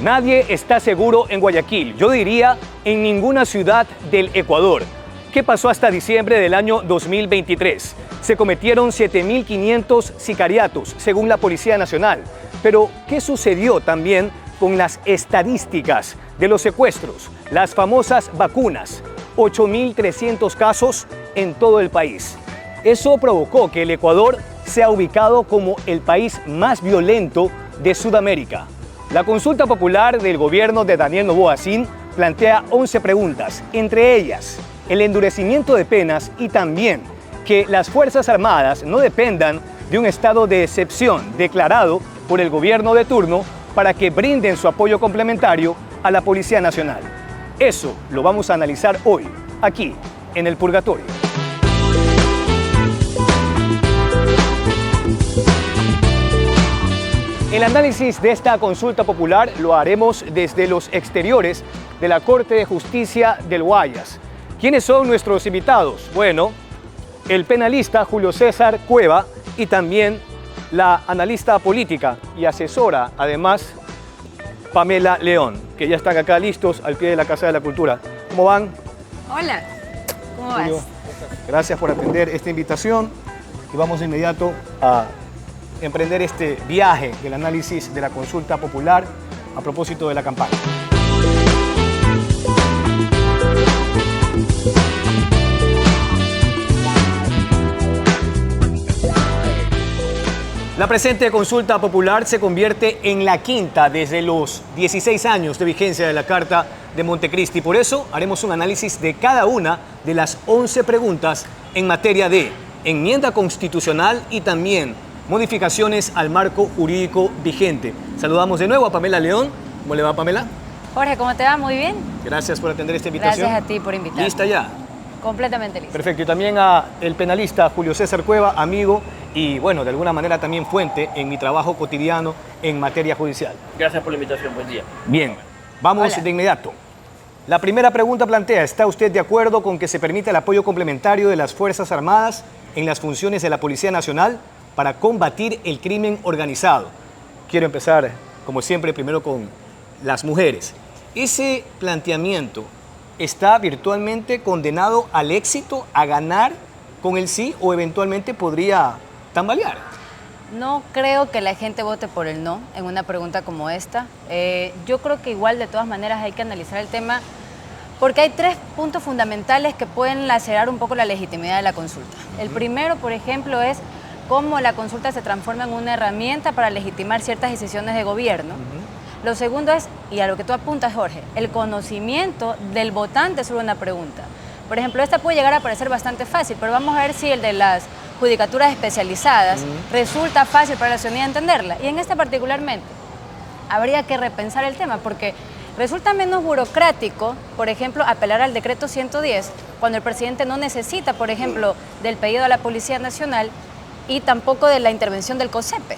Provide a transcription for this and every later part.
Nadie está seguro en Guayaquil, yo diría en ninguna ciudad del Ecuador. ¿Qué pasó hasta diciembre del año 2023? Se cometieron 7.500 sicariatos, según la Policía Nacional. Pero, ¿qué sucedió también con las estadísticas de los secuestros? Las famosas vacunas, 8.300 casos en todo el país. Eso provocó que el Ecuador sea ubicado como el país más violento de Sudamérica. La consulta popular del gobierno de Daniel Noboa Sin plantea 11 preguntas, entre ellas el endurecimiento de penas y también que las Fuerzas Armadas no dependan de un estado de excepción declarado por el gobierno de turno para que brinden su apoyo complementario a la Policía Nacional. Eso lo vamos a analizar hoy, aquí, en El Purgatorio. El análisis de esta consulta popular lo haremos desde los exteriores de la Corte de Justicia del Guayas. ¿Quiénes son nuestros invitados? Bueno, el penalista Julio César Cueva y también la analista política y asesora, además, Pamela León, que ya están acá listos al pie de la Casa de la Cultura. ¿Cómo van? Hola, ¿cómo vas? Julio, gracias por atender esta invitación y vamos de inmediato a emprender este viaje del análisis de la consulta popular a propósito de la campaña. La presente consulta popular se convierte en la quinta desde los 16 años de vigencia de la Carta de Montecristi. Por eso haremos un análisis de cada una de las 11 preguntas en materia de enmienda constitucional y también modificaciones al marco jurídico vigente. Saludamos de nuevo a Pamela León. ¿Cómo le va, Pamela? Jorge, ¿cómo te va? Muy bien. Gracias por atender esta invitación. Gracias a ti por invitarme. ¿Lista ya? Completamente lista. Perfecto. Y también a el penalista Julio César Cueva, amigo y, bueno, de alguna manera también fuente en mi trabajo cotidiano en materia judicial. Gracias por la invitación. Buen día. Bien, vamos Hola. de inmediato. La primera pregunta plantea, ¿está usted de acuerdo con que se permita el apoyo complementario de las Fuerzas Armadas en las funciones de la Policía Nacional para combatir el crimen organizado? Quiero empezar, como siempre, primero con las mujeres. ¿Ese planteamiento está virtualmente condenado al éxito, a ganar con el sí, o eventualmente podría tambalear? No creo que la gente vote por el no en una pregunta como esta. Yo creo que igual, de todas maneras, hay que analizar el tema porque hay tres puntos fundamentales que pueden lacerar un poco la legitimidad de la consulta. El primero, por ejemplo, es cómo la consulta se transforma en una herramienta para legitimar ciertas decisiones de gobierno. Lo segundo es, y a lo que tú apuntas, Jorge, el conocimiento del votante sobre una pregunta. Por ejemplo, esta puede llegar a parecer bastante fácil, pero vamos a ver si el de las judicaturas especializadas resulta fácil para la ciudadanía entenderla. Y en esta particularmente, habría que repensar el tema, porque resulta menos burocrático, por ejemplo, apelar al decreto 110, cuando el presidente no necesita, por ejemplo, del pedido a la Policía Nacional y tampoco de la intervención del COSEPE.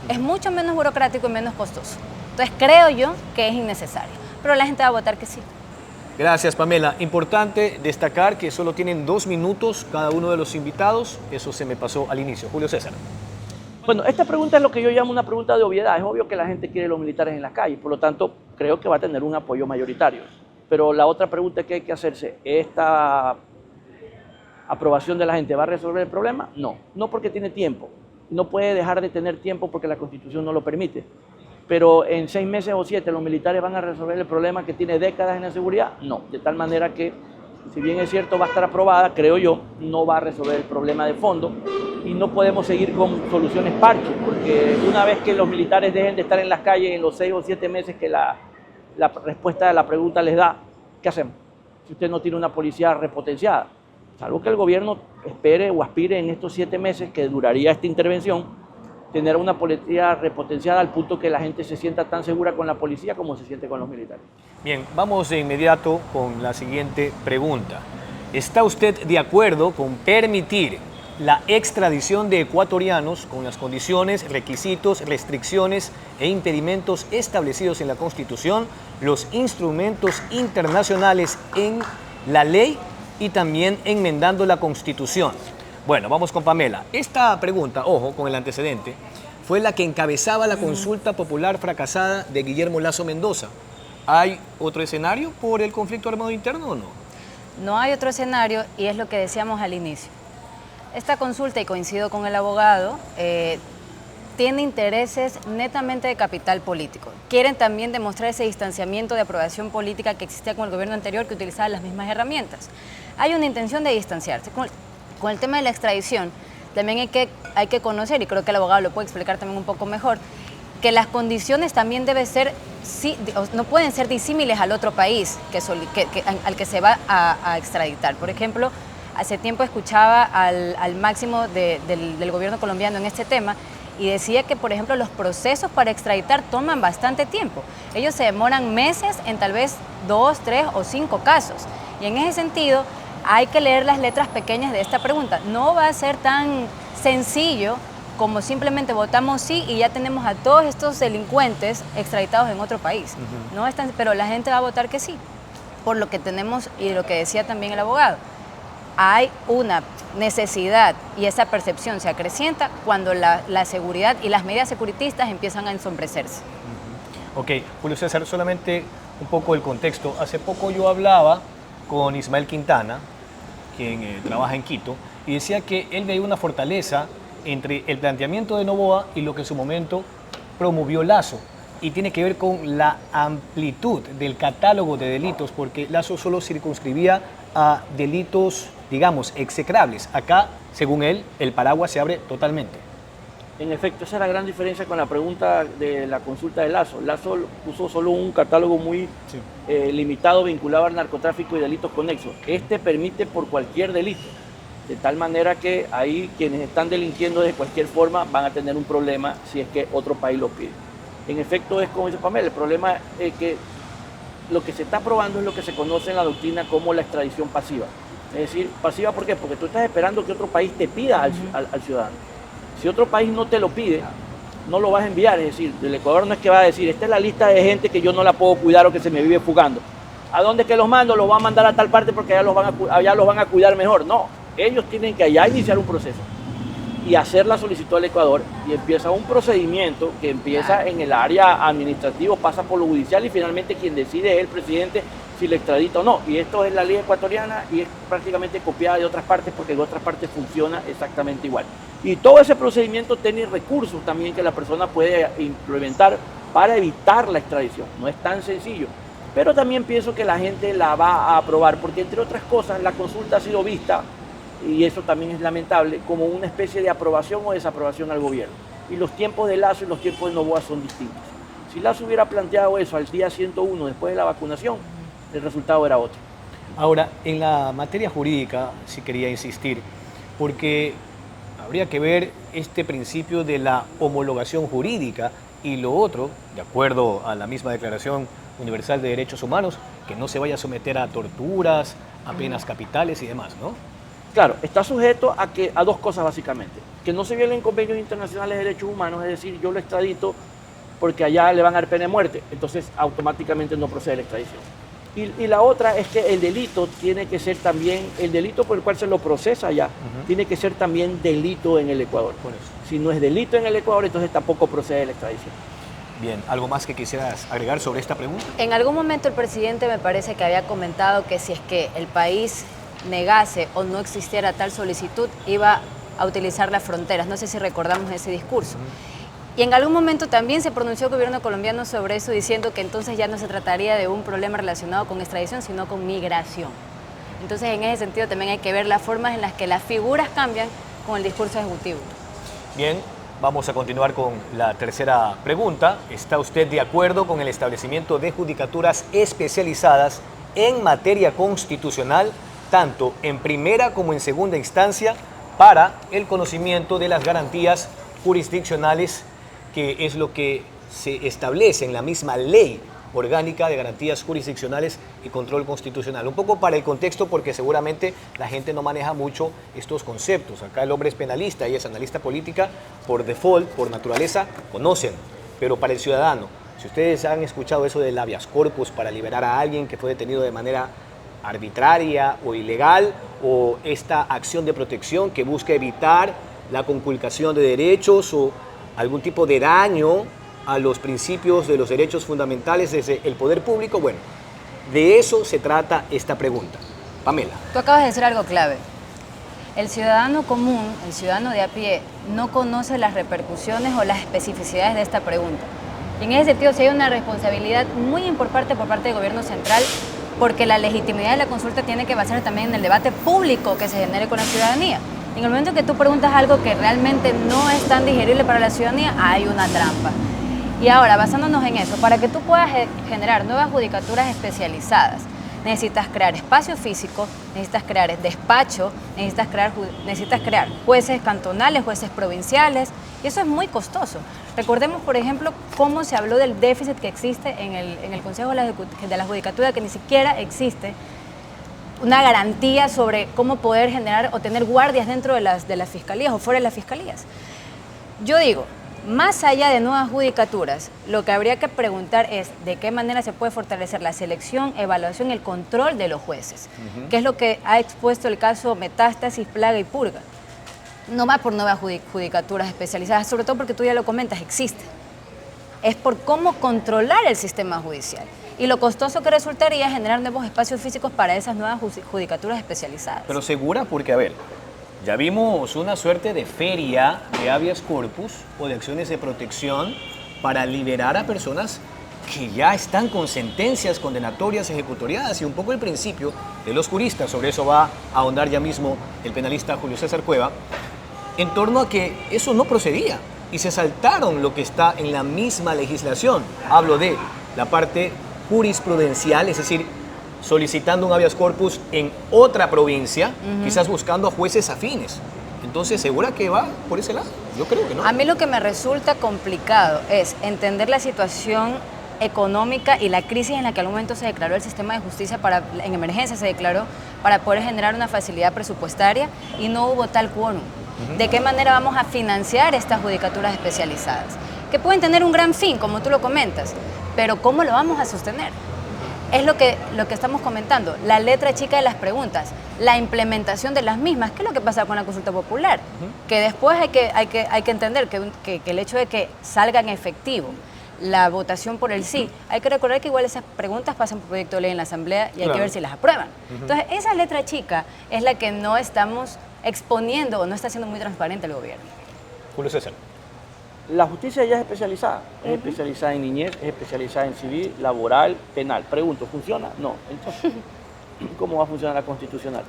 Es mucho menos burocrático y menos costoso. Entonces creo yo que es innecesario, pero la gente va a votar que sí. Gracias, Pamela. Importante destacar que solo tienen 2 minutos cada uno de los invitados. Eso se me pasó al inicio. Julio César. Bueno, esta pregunta es lo que yo llamo una pregunta de obviedad. Es obvio que la gente quiere los militares en las calles, por lo tanto, creo que va a tener un apoyo mayoritario. Pero la otra pregunta que hay que hacerse, ¿esta aprobación de la gente va a resolver el problema? No, no porque tiene tiempo. No puede dejar de tener tiempo porque la Constitución no lo permite. Pero en 6 meses o 7 los militares van a resolver el problema que tiene décadas en la seguridad. No, de tal manera que, si bien es cierto va a estar aprobada, creo yo, no va a resolver el problema de fondo y no podemos seguir con soluciones parches, porque una vez que los militares dejen de estar en las calles en los 6 o 7 meses que la respuesta a la pregunta les da, ¿qué hacemos? Si usted no tiene una policía repotenciada, salvo que el gobierno espere o aspire en estos 7 meses que duraría esta intervención, tener una policía repotenciada al punto que la gente se sienta tan segura con la policía como se siente con los militares. Bien, vamos de inmediato con la siguiente pregunta. ¿Está usted de acuerdo con permitir la extradición de ecuatorianos con las condiciones, requisitos, restricciones e impedimentos establecidos en la Constitución, los instrumentos internacionales en la ley y también enmendando la Constitución? Bueno, vamos con Pamela. Esta pregunta, ojo, con el antecedente, fue la que encabezaba la consulta popular fracasada de Guillermo Lasso Mendoza. ¿Hay otro escenario por el conflicto armado interno o no? No hay otro escenario y es lo que decíamos al inicio. Esta consulta, y coincido con el abogado, tiene intereses netamente de capital político. Quieren también demostrar ese distanciamiento de aprobación política que existía con el gobierno anterior, que utilizaba las mismas herramientas. Hay una intención de distanciarse. Con el tema de la extradición, también hay que conocer, y creo que el abogado lo puede explicar también un poco mejor, que las condiciones también deben ser, no pueden ser disímiles al otro país al que se va a extraditar. Por ejemplo, hace tiempo escuchaba al máximo del gobierno colombiano en este tema y decía que, por ejemplo, los procesos para extraditar toman bastante tiempo. Ellos se demoran meses en tal vez 2, 3 o 5 casos. Y en ese sentido, hay que leer las letras pequeñas de esta pregunta. No va a ser tan sencillo como simplemente votamos sí y ya tenemos a todos estos delincuentes extraditados en otro país. No es tan, pero la gente va a votar que sí, por lo que tenemos y lo que decía también el abogado. Hay una necesidad y esa percepción se acrecienta cuando la seguridad y las medidas securitistas empiezan a ensombrecerse. Ok, Julio César, solamente un poco el contexto. Hace poco yo hablaba con Ismael Quintana, quien trabaja en Quito, y decía que él veía una fortaleza entre el planteamiento de Noboa y lo que en su momento promovió Lasso. Y tiene que ver con la amplitud del catálogo de delitos, porque Lasso solo circunscribía a delitos, digamos, execrables. Acá, según él, el paraguas se abre totalmente. En efecto, esa es la gran diferencia con la pregunta de la consulta de Lasso. Lasso puso solo un catálogo muy limitado vinculado al narcotráfico y delitos conexos. Este permite por cualquier delito, de tal manera que ahí quienes están delinquiendo de cualquier forma van a tener un problema si es que otro país lo pide. En efecto, es como dice Pamela, el problema es que lo que se está probando es lo que se conoce en la doctrina como la extradición pasiva. Es decir, pasiva ¿por qué? Porque tú estás esperando que otro país te pida al ciudadano. Si otro país no te lo pide, no lo vas a enviar. Es decir, el Ecuador no es que va a decir, esta es la lista de gente que yo no la puedo cuidar o que se me vive fugando. ¿A dónde que los mando? Los van a mandar a tal parte porque allá los van a cuidar mejor. No, ellos tienen que allá iniciar un proceso y hacer la solicitud al Ecuador, y empieza un procedimiento que empieza en el área administrativa, pasa por lo judicial y finalmente quien decide es el presidente si le extradita o no. Y esto es la ley ecuatoriana y es prácticamente copiada de otras partes porque en otras partes funciona exactamente igual. Y todo ese procedimiento tiene recursos también que la persona puede implementar para evitar la extradición. No es tan sencillo, pero también pienso que la gente la va a aprobar porque, entre otras cosas, la consulta ha sido vista, y eso también es lamentable, como una especie de aprobación o desaprobación al gobierno. Y los tiempos de Lasso y los tiempos de Noboa son distintos. Si Lasso hubiera planteado eso al día 101 después de la vacunación, el resultado era otro. Ahora, en la materia jurídica sí quería insistir, porque habría que ver este principio de la homologación jurídica y lo otro, de acuerdo a la misma Declaración Universal de Derechos Humanos, que no se vaya a someter a torturas, a penas capitales y demás, ¿no? Claro, está sujeto a dos cosas básicamente. Que no se violen convenios internacionales de derechos humanos, es decir, yo lo extradito porque allá le van a dar pena de muerte, entonces automáticamente no procede la extradición. Y la otra es que el delito tiene que ser también, el delito por el cual se lo procesa allá, tiene que ser también delito en el Ecuador. Por eso. Si no es delito en el Ecuador, entonces tampoco procede la extradición. Bien, ¿algo más que quisieras agregar sobre esta pregunta? En algún momento el presidente me parece que había comentado que si es que el país negase o no existiera tal solicitud, iba a utilizar las fronteras. No sé si recordamos ese discurso. Y en algún momento también se pronunció el gobierno colombiano sobre eso, diciendo que entonces ya no se trataría de un problema relacionado con extradición, sino con migración. Entonces, en ese sentido también hay que ver las formas en las que las figuras cambian con el discurso ejecutivo. Bien, vamos a continuar con la tercera pregunta. ¿Está usted de acuerdo con el establecimiento de judicaturas especializadas en materia constitucional, tanto en primera como en segunda instancia, para el conocimiento de las garantías jurisdiccionales, que es lo que se establece en la misma ley orgánica de garantías jurisdiccionales y control constitucional? Un poco para el contexto, porque seguramente la gente no maneja mucho estos conceptos. Acá el hombre es penalista y es analista política, por default, por naturaleza, conocen. Pero para el ciudadano, si ustedes han escuchado eso del habeas corpus para liberar a alguien que fue detenido de manera arbitraria o ilegal, o esta acción de protección que busca evitar la conculcación de derechos, o algún tipo de daño a los principios de los derechos fundamentales desde el poder público? Bueno, de eso se trata esta pregunta. Pamela. Tú acabas de decir algo clave. El ciudadano común, el ciudadano de a pie, no conoce las repercusiones o las especificidades de esta pregunta. Y en ese sentido, sí hay una responsabilidad muy importante por parte del gobierno central, porque la legitimidad de la consulta tiene que basarse también en el debate público que se genere con la ciudadanía. En el momento que tú preguntas algo que realmente no es tan digerible para la ciudadanía, hay una trampa. Y ahora, basándonos en eso, para que tú puedas generar nuevas judicaturas especializadas, necesitas crear espacio físico, necesitas crear despacho, necesitas crear jueces cantonales, jueces provinciales, y eso es muy costoso. Recordemos, por ejemplo, cómo se habló del déficit que existe en el Consejo de la Judicatura, que ni siquiera existe una garantía sobre cómo poder generar o tener guardias dentro de las fiscalías o fuera de las fiscalías. Yo digo, más allá de nuevas judicaturas, lo que habría que preguntar es de qué manera se puede fortalecer la selección, evaluación y el control de los jueces, que es lo que ha expuesto el caso Metástasis, Plaga y Purga. No va por nuevas judicaturas especializadas, sobre todo porque tú ya lo comentas, existe. Es por cómo controlar el sistema judicial y lo costoso que resultaría generar nuevos espacios físicos para esas nuevas judicaturas especializadas. Pero segura porque, a ver, ya vimos una suerte de feria de habeas corpus o de acciones de protección para liberar a personas que ya están con sentencias condenatorias ejecutoriadas, y un poco el principio de los juristas, sobre eso va a ahondar ya mismo el penalista Julio César Cueva, en torno a que eso no procedía y se saltaron lo que está en la misma legislación. Hablo de la parte jurisprudencial, es decir, solicitando un habeas corpus en otra provincia, quizás buscando a jueces afines. Entonces, ¿segura que va por ese lado? Yo creo que no. A mí lo que me resulta complicado es entender la situación económica y la crisis en la que al momento se declaró el sistema de justicia, en emergencia se declaró, para poder generar una facilidad presupuestaria, y no hubo tal quórum. ¿De qué manera vamos a financiar estas judicaturas especializadas? Que pueden tener un gran fin, como tú lo comentas, pero ¿cómo lo vamos a sostener? Es lo que estamos comentando, la letra chica de las preguntas, la implementación de las mismas. ¿Qué es lo que pasa con la consulta popular? Que después hay que entender que el hecho de que salga en efectivo la votación por el sí, hay que recordar que igual esas preguntas pasan por proyecto de ley en la Asamblea y hay que ver si las aprueban. Entonces, esa letra chica es la que no estamos exponiendo o no está siendo muy transparente el gobierno. Julio César. La justicia ya es especializada. Es especializada en niñez, es especializada en civil, laboral, penal. Pregunto, ¿funciona? No. Entonces, ¿cómo va a funcionar la constitucional?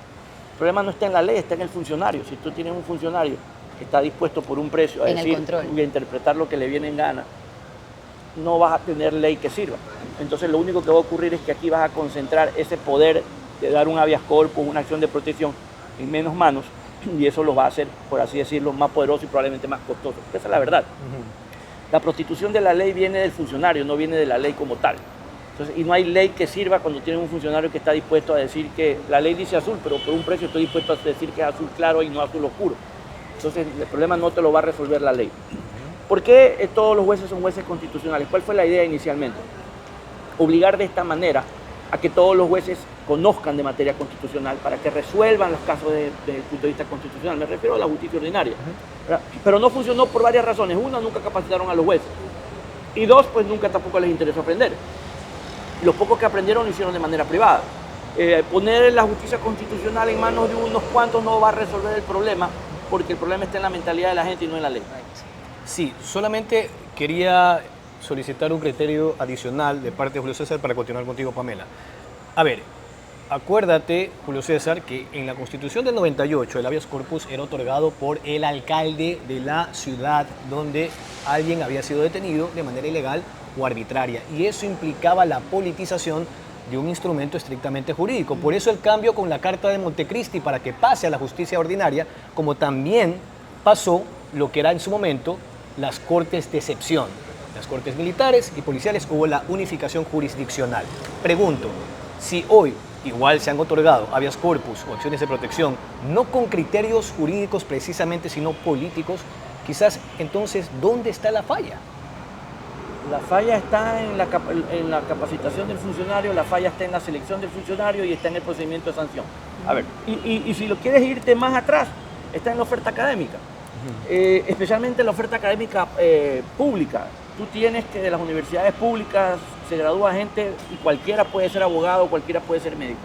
El problema no está en la ley, está en el funcionario. Si tú tienes un funcionario que está dispuesto por un precio a decir y a interpretar lo que le viene en gana, no vas a tener ley que sirva. Entonces, lo único que va a ocurrir es que aquí vas a concentrar ese poder de dar un habeas corpus, una acción de protección en menos manos, y eso lo va a hacer, por así decirlo, más poderoso y probablemente más costoso. Esa es la verdad. La prostitución de la ley viene del funcionario, no viene de la ley como tal. Entonces, y no hay ley que sirva cuando tienes un funcionario que está dispuesto a decir que la ley dice azul, pero por un precio estoy dispuesto a decir que es azul claro y no azul oscuro. Entonces, el problema no te lo va a resolver la ley. ¿Por qué todos los jueces son jueces constitucionales? ¿Cuál fue la idea inicialmente? Obligar de esta manera a que todos los jueces conozcan de materia constitucional para que resuelvan los casos desde el punto de vista constitucional. Me refiero a la justicia ordinaria. Pero no funcionó por varias razones. Una, nunca capacitaron a los jueces. Y dos, pues nunca tampoco les interesó aprender. Los pocos que aprendieron lo hicieron de manera privada. Poner la justicia constitucional en manos de unos cuantos no va a resolver el problema, porque el problema está en la mentalidad de la gente y no en la ley. Sí, solamente quería solicitar un criterio adicional de parte de Julio César para continuar contigo, Pamela. A ver, acuérdate, Julio César, que en la Constitución del 98 el habeas corpus era otorgado por el alcalde de la ciudad donde alguien había sido detenido de manera ilegal o arbitraria, y eso implicaba la politización de un instrumento estrictamente jurídico. Por eso el cambio con la Carta de Montecristi para que pase a la justicia ordinaria, como también pasó lo que era en su momento las cortes de excepción. Las cortes militares y policiales, hubo la unificación jurisdiccional. Pregunto, si hoy igual se han otorgado habeas corpus o acciones de protección, no con criterios jurídicos precisamente, sino políticos, quizás entonces, ¿dónde está la falla? La falla está en la capacitación del funcionario, la falla está en la selección del funcionario y está en el procedimiento de sanción. A ver, y si lo quieres irte más atrás, está en la oferta académica. especialmente la oferta académica pública. Tú tienes que de las universidades públicas se gradúa gente y cualquiera puede ser abogado, cualquiera puede ser médico.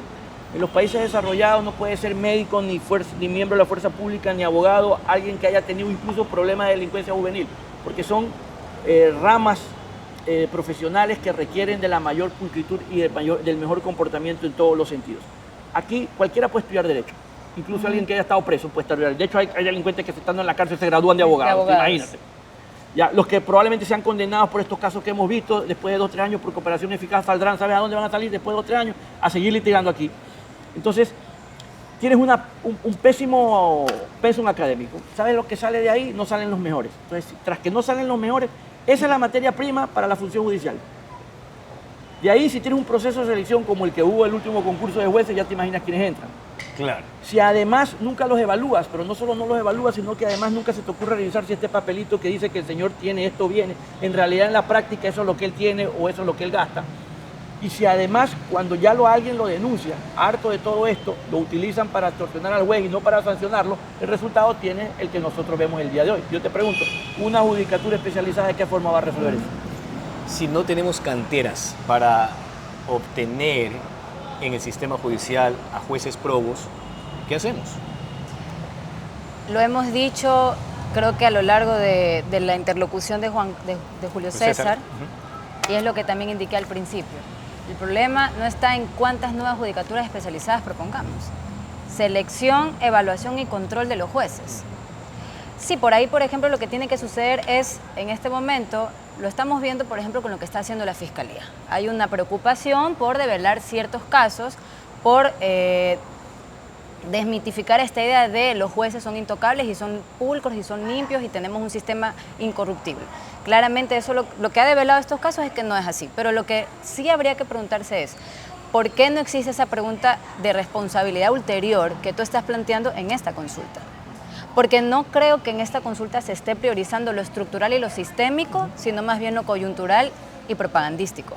En los países desarrollados no puede ser médico, ni miembro de la fuerza pública, ni abogado, alguien que haya tenido incluso problemas de delincuencia juvenil, porque son ramas profesionales que requieren de la mayor pulcritud y del mejor comportamiento en todos los sentidos. Aquí cualquiera puede estudiar Derecho, incluso alguien que haya estado preso puede estudiar. De hecho, hay delincuentes que estando en la cárcel se gradúan de abogados, imagínate. Ya, los que probablemente sean condenados por estos casos que hemos visto, después de 2 o 3 años por cooperación eficaz, saldrán, ¿sabes a dónde van a salir después de 2 o 3 años? A seguir litigando aquí. Entonces, tienes un pésimo pensum académico. ¿Sabes lo que sale de ahí? No salen los mejores. Entonces, tras que no salen los mejores, esa es la materia prima para la función judicial. De ahí, si tienes un proceso de selección como el que hubo el último concurso de jueces, ya te imaginas quiénes entran. Claro. Si además nunca los evalúas, pero no solo no los evalúas, sino que además nunca se te ocurre revisar si este papelito que dice que el señor tiene esto viene, en realidad en la práctica eso es lo que él tiene o eso es lo que él gasta. Y si además cuando ya alguien lo denuncia, harto de todo esto, lo utilizan para extorsionar al juez y no para sancionarlo, el resultado tiene el que nosotros vemos el día de hoy. Yo te pregunto, ¿una judicatura especializada de qué forma va a resolver eso? Si no tenemos canteras para obtener en el sistema judicial a jueces probos, ¿qué hacemos? Lo hemos dicho, creo que a lo largo de la interlocución de Julio César, y es lo que también indiqué al principio. El problema no está en cuántas nuevas judicaturas especializadas propongamos. Selección, evaluación y control de los jueces. Sí, por ahí, por ejemplo, lo que tiene que suceder es, en este momento, lo estamos viendo, por ejemplo, con lo que está haciendo la Fiscalía. Hay una preocupación por develar ciertos casos, por desmitificar esta idea de los jueces son intocables y son pulcros y son limpios y tenemos un sistema incorruptible. Claramente eso lo que ha develado estos casos es que no es así, pero lo que sí habría que preguntarse es, ¿por qué no existe esa pregunta de responsabilidad ulterior que tú estás planteando en esta consulta? Porque no creo que en esta consulta se esté priorizando lo estructural y lo sistémico, sino más bien lo coyuntural y propagandístico.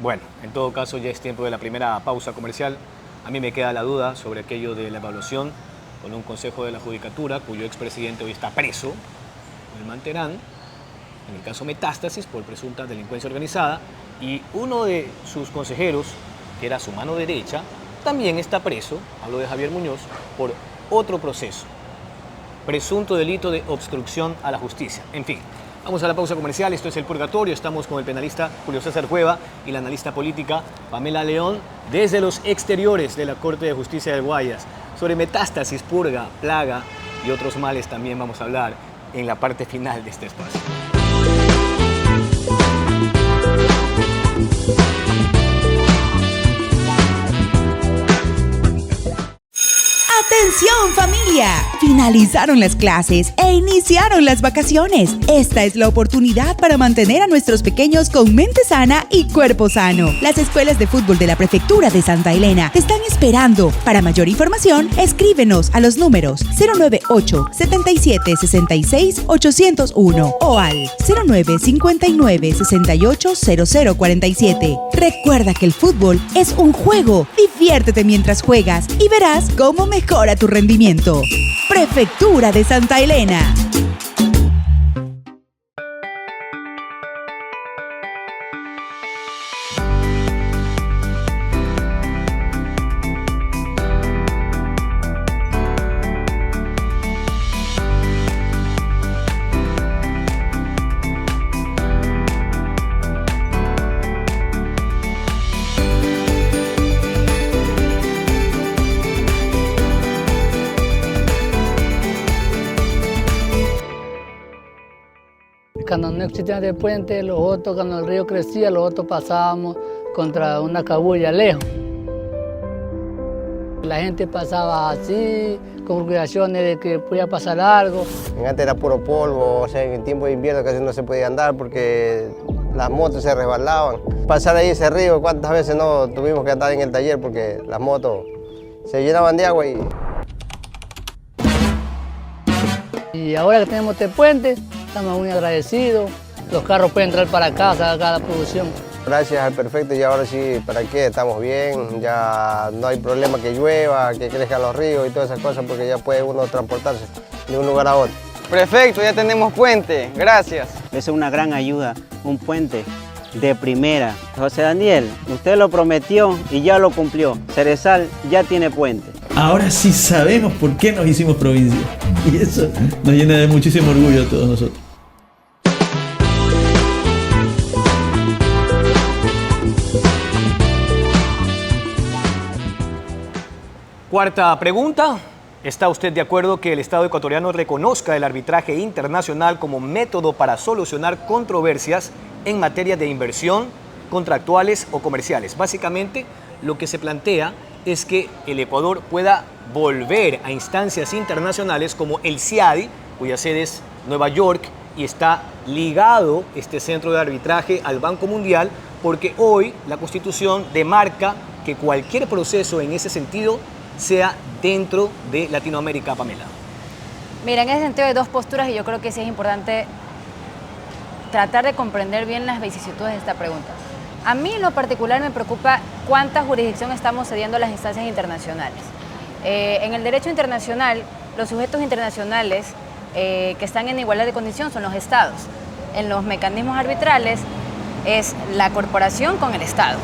Bueno, en todo caso ya es tiempo de la primera pausa comercial. A mí me queda la duda sobre aquello de la evaluación con un consejo de la judicatura, cuyo expresidente hoy está preso, el Manterán, en el caso Metástasis, por presunta delincuencia organizada, y uno de sus consejeros, que era su mano derecha, también está preso, hablo de Javier Muñoz, por otro proceso, presunto delito de obstrucción a la justicia. En fin, vamos a la pausa comercial. Esto es El Purgatorio. Estamos con el penalista Julio César Cueva y la analista política Pamela León desde los exteriores de la Corte de Justicia del Guayas. Sobre metástasis, purga, plaga y otros males también vamos a hablar en la parte final de este espacio. ¡Atención, familia! Finalizaron las clases e iniciaron las vacaciones. Esta es la oportunidad para mantener a nuestros pequeños con mente sana y cuerpo sano. Las escuelas de fútbol de la Prefectura de Santa Elena te están esperando. Para mayor información, escríbenos a los números 098 77 66 801 o al 09 59 68 0047. Recuerda que el fútbol es un juego. Diviértete mientras juegas y verás cómo mejora tu rendimiento. Prefectura de Santa Elena. Cuando no existía el puente, los otros, cuando el río crecía, los otros pasábamos contra una cabulla lejos. La gente pasaba así, con preocupaciones de que podía pasar algo. Antes era puro polvo, o sea, en tiempo de invierno casi no se podía andar porque las motos se resbalaban. Pasar ahí ese río, ¿cuántas veces no tuvimos que andar en el taller porque las motos se llenaban de agua? Y ahora que tenemos este puente, estamos muy agradecidos. Los carros pueden entrar para casa, acá a la producción. Gracias al Perfecto y ahora sí, ¿para qué? Estamos bien, ya no hay problema que llueva, que crezcan los ríos y todas esas cosas porque ya puede uno transportarse de un lugar a otro. Prefecto, ya tenemos puente. Gracias. Es una gran ayuda, un puente de primera. José Daniel, usted lo prometió y ya lo cumplió. Cerezal ya tiene puente. Ahora sí sabemos por qué nos hicimos provincia. Y eso nos llena de muchísimo orgullo a todos nosotros. Cuarta pregunta. ¿Está usted de acuerdo que el Estado ecuatoriano reconozca el arbitraje internacional como método para solucionar controversias en materia de inversión, contractuales o comerciales? Básicamente, lo que se plantea es que el Ecuador pueda volver a instancias internacionales como el CIADI, cuya sede es Nueva York, y está ligado este centro de arbitraje al Banco Mundial, porque hoy la Constitución demarca que cualquier proceso en ese sentido sea dentro de Latinoamérica, Pamela. Mira, en ese sentido hay dos posturas y yo creo que sí es importante tratar de comprender bien las vicisitudes de esta pregunta. A mí en lo particular me preocupa cuánta jurisdicción estamos cediendo a las instancias internacionales. En el derecho internacional, los sujetos internacionales que están en igualdad de condición son los estados. En los mecanismos arbitrales es la corporación con el Estado.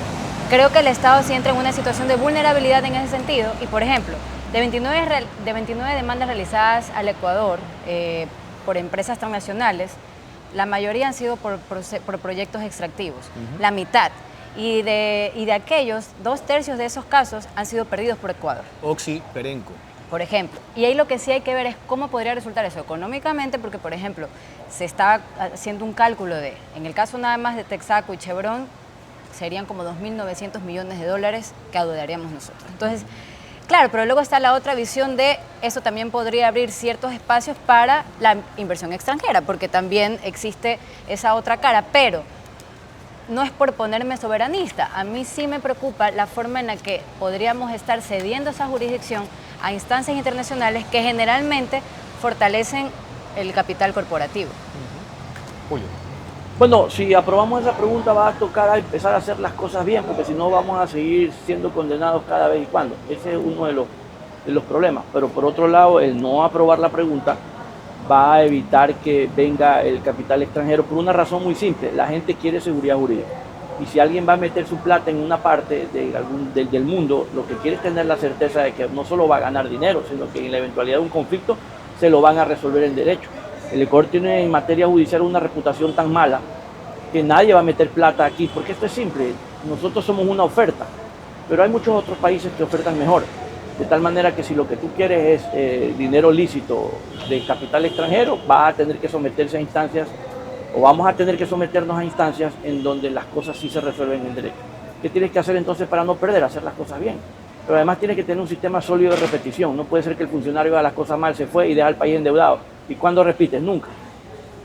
Creo que el Estado sí entra en una situación de vulnerabilidad en ese sentido y, por ejemplo, de 29 demandas realizadas al Ecuador por empresas transnacionales, la mayoría han sido por proyectos extractivos, la mitad. Y de aquellos, 2/3 de esos casos han sido perdidos por Ecuador. Oxy, Perenco. Por ejemplo. Y ahí lo que sí hay que ver es cómo podría resultar eso económicamente, porque, por ejemplo, se está haciendo un cálculo de, en el caso nada más de Texaco y Chevron, serían como 2.900 millones de dólares que adeudaríamos nosotros. Entonces, claro, pero luego está la otra visión de eso también podría abrir ciertos espacios para la inversión extranjera, porque también existe esa otra cara, pero no es por ponerme soberanista. A mí sí me preocupa la forma en la que podríamos estar cediendo esa jurisdicción a instancias internacionales que generalmente fortalecen el capital corporativo. Julio. Bueno, si aprobamos esa pregunta va a tocar a empezar a hacer las cosas bien, porque si no vamos a seguir siendo condenados cada vez y cuando. Ese es uno de los problemas. Pero por otro lado, el no aprobar la pregunta va a evitar que venga el capital extranjero por una razón muy simple. La gente quiere seguridad jurídica. Y si alguien va a meter su plata en una parte del mundo, lo que quiere es tener la certeza de que no solo va a ganar dinero, sino que en la eventualidad de un conflicto se lo van a resolver en derecho. El Ecuador tiene en materia judicial una reputación tan mala que nadie va a meter plata aquí, porque esto es simple. Nosotros somos una oferta, pero hay muchos otros países que ofertan mejor. De tal manera que si lo que tú quieres es dinero lícito de capital extranjero, vas a tener que someterse a instancias, o vamos a tener que someternos a instancias en donde las cosas sí se resuelven en derecho. ¿Qué tienes que hacer entonces para no perder? Hacer las cosas bien. Pero además tienes que tener un sistema sólido de repetición. No puede ser que el funcionario haga las cosas mal, se fue y deja al país endeudado. ¿Y cuándo repites? Nunca.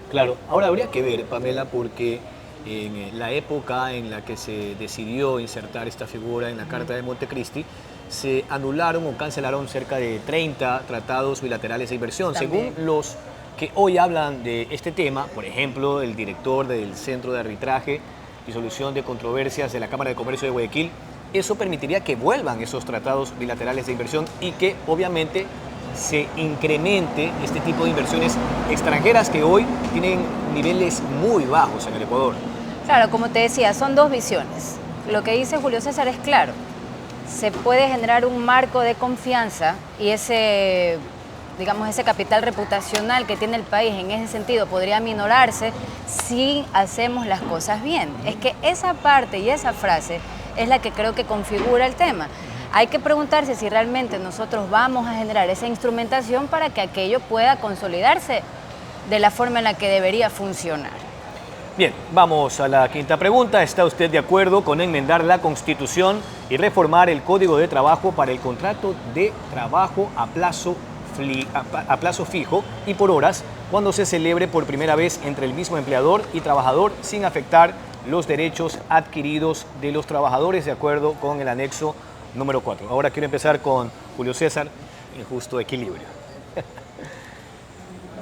Claro. Ahora habría que ver, Pamela, porque en la época en la que se decidió insertar esta figura en la Carta de Montecristi, se anularon o cancelaron cerca de 30 tratados bilaterales de inversión. También. Según los que hoy hablan de este tema, por ejemplo, el director del Centro de Arbitraje y Solución de Controversias de la Cámara de Comercio de Guayaquil, eso permitiría que vuelvan esos tratados bilaterales de inversión y que obviamente se incremente este tipo de inversiones extranjeras que hoy tienen niveles muy bajos en el Ecuador. Claro, como te decía, son dos visiones. Lo que dice Julio César es claro. Se puede generar un marco de confianza y ese capital reputacional que tiene el país en ese sentido podría minorarse si hacemos las cosas bien. Es que esa parte y esa frase es la que creo que configura el tema. Hay que preguntarse si realmente nosotros vamos a generar esa instrumentación para que aquello pueda consolidarse de la forma en la que debería funcionar. Bien, vamos a la quinta pregunta. ¿Está usted de acuerdo con enmendar la Constitución y reformar el Código de Trabajo para el contrato de trabajo a plazo fijo y por horas cuando se celebre por primera vez entre el mismo empleador y trabajador sin afectar los derechos adquiridos de los trabajadores de acuerdo con el anexo número 4? Ahora quiero empezar con Julio César en justo equilibrio.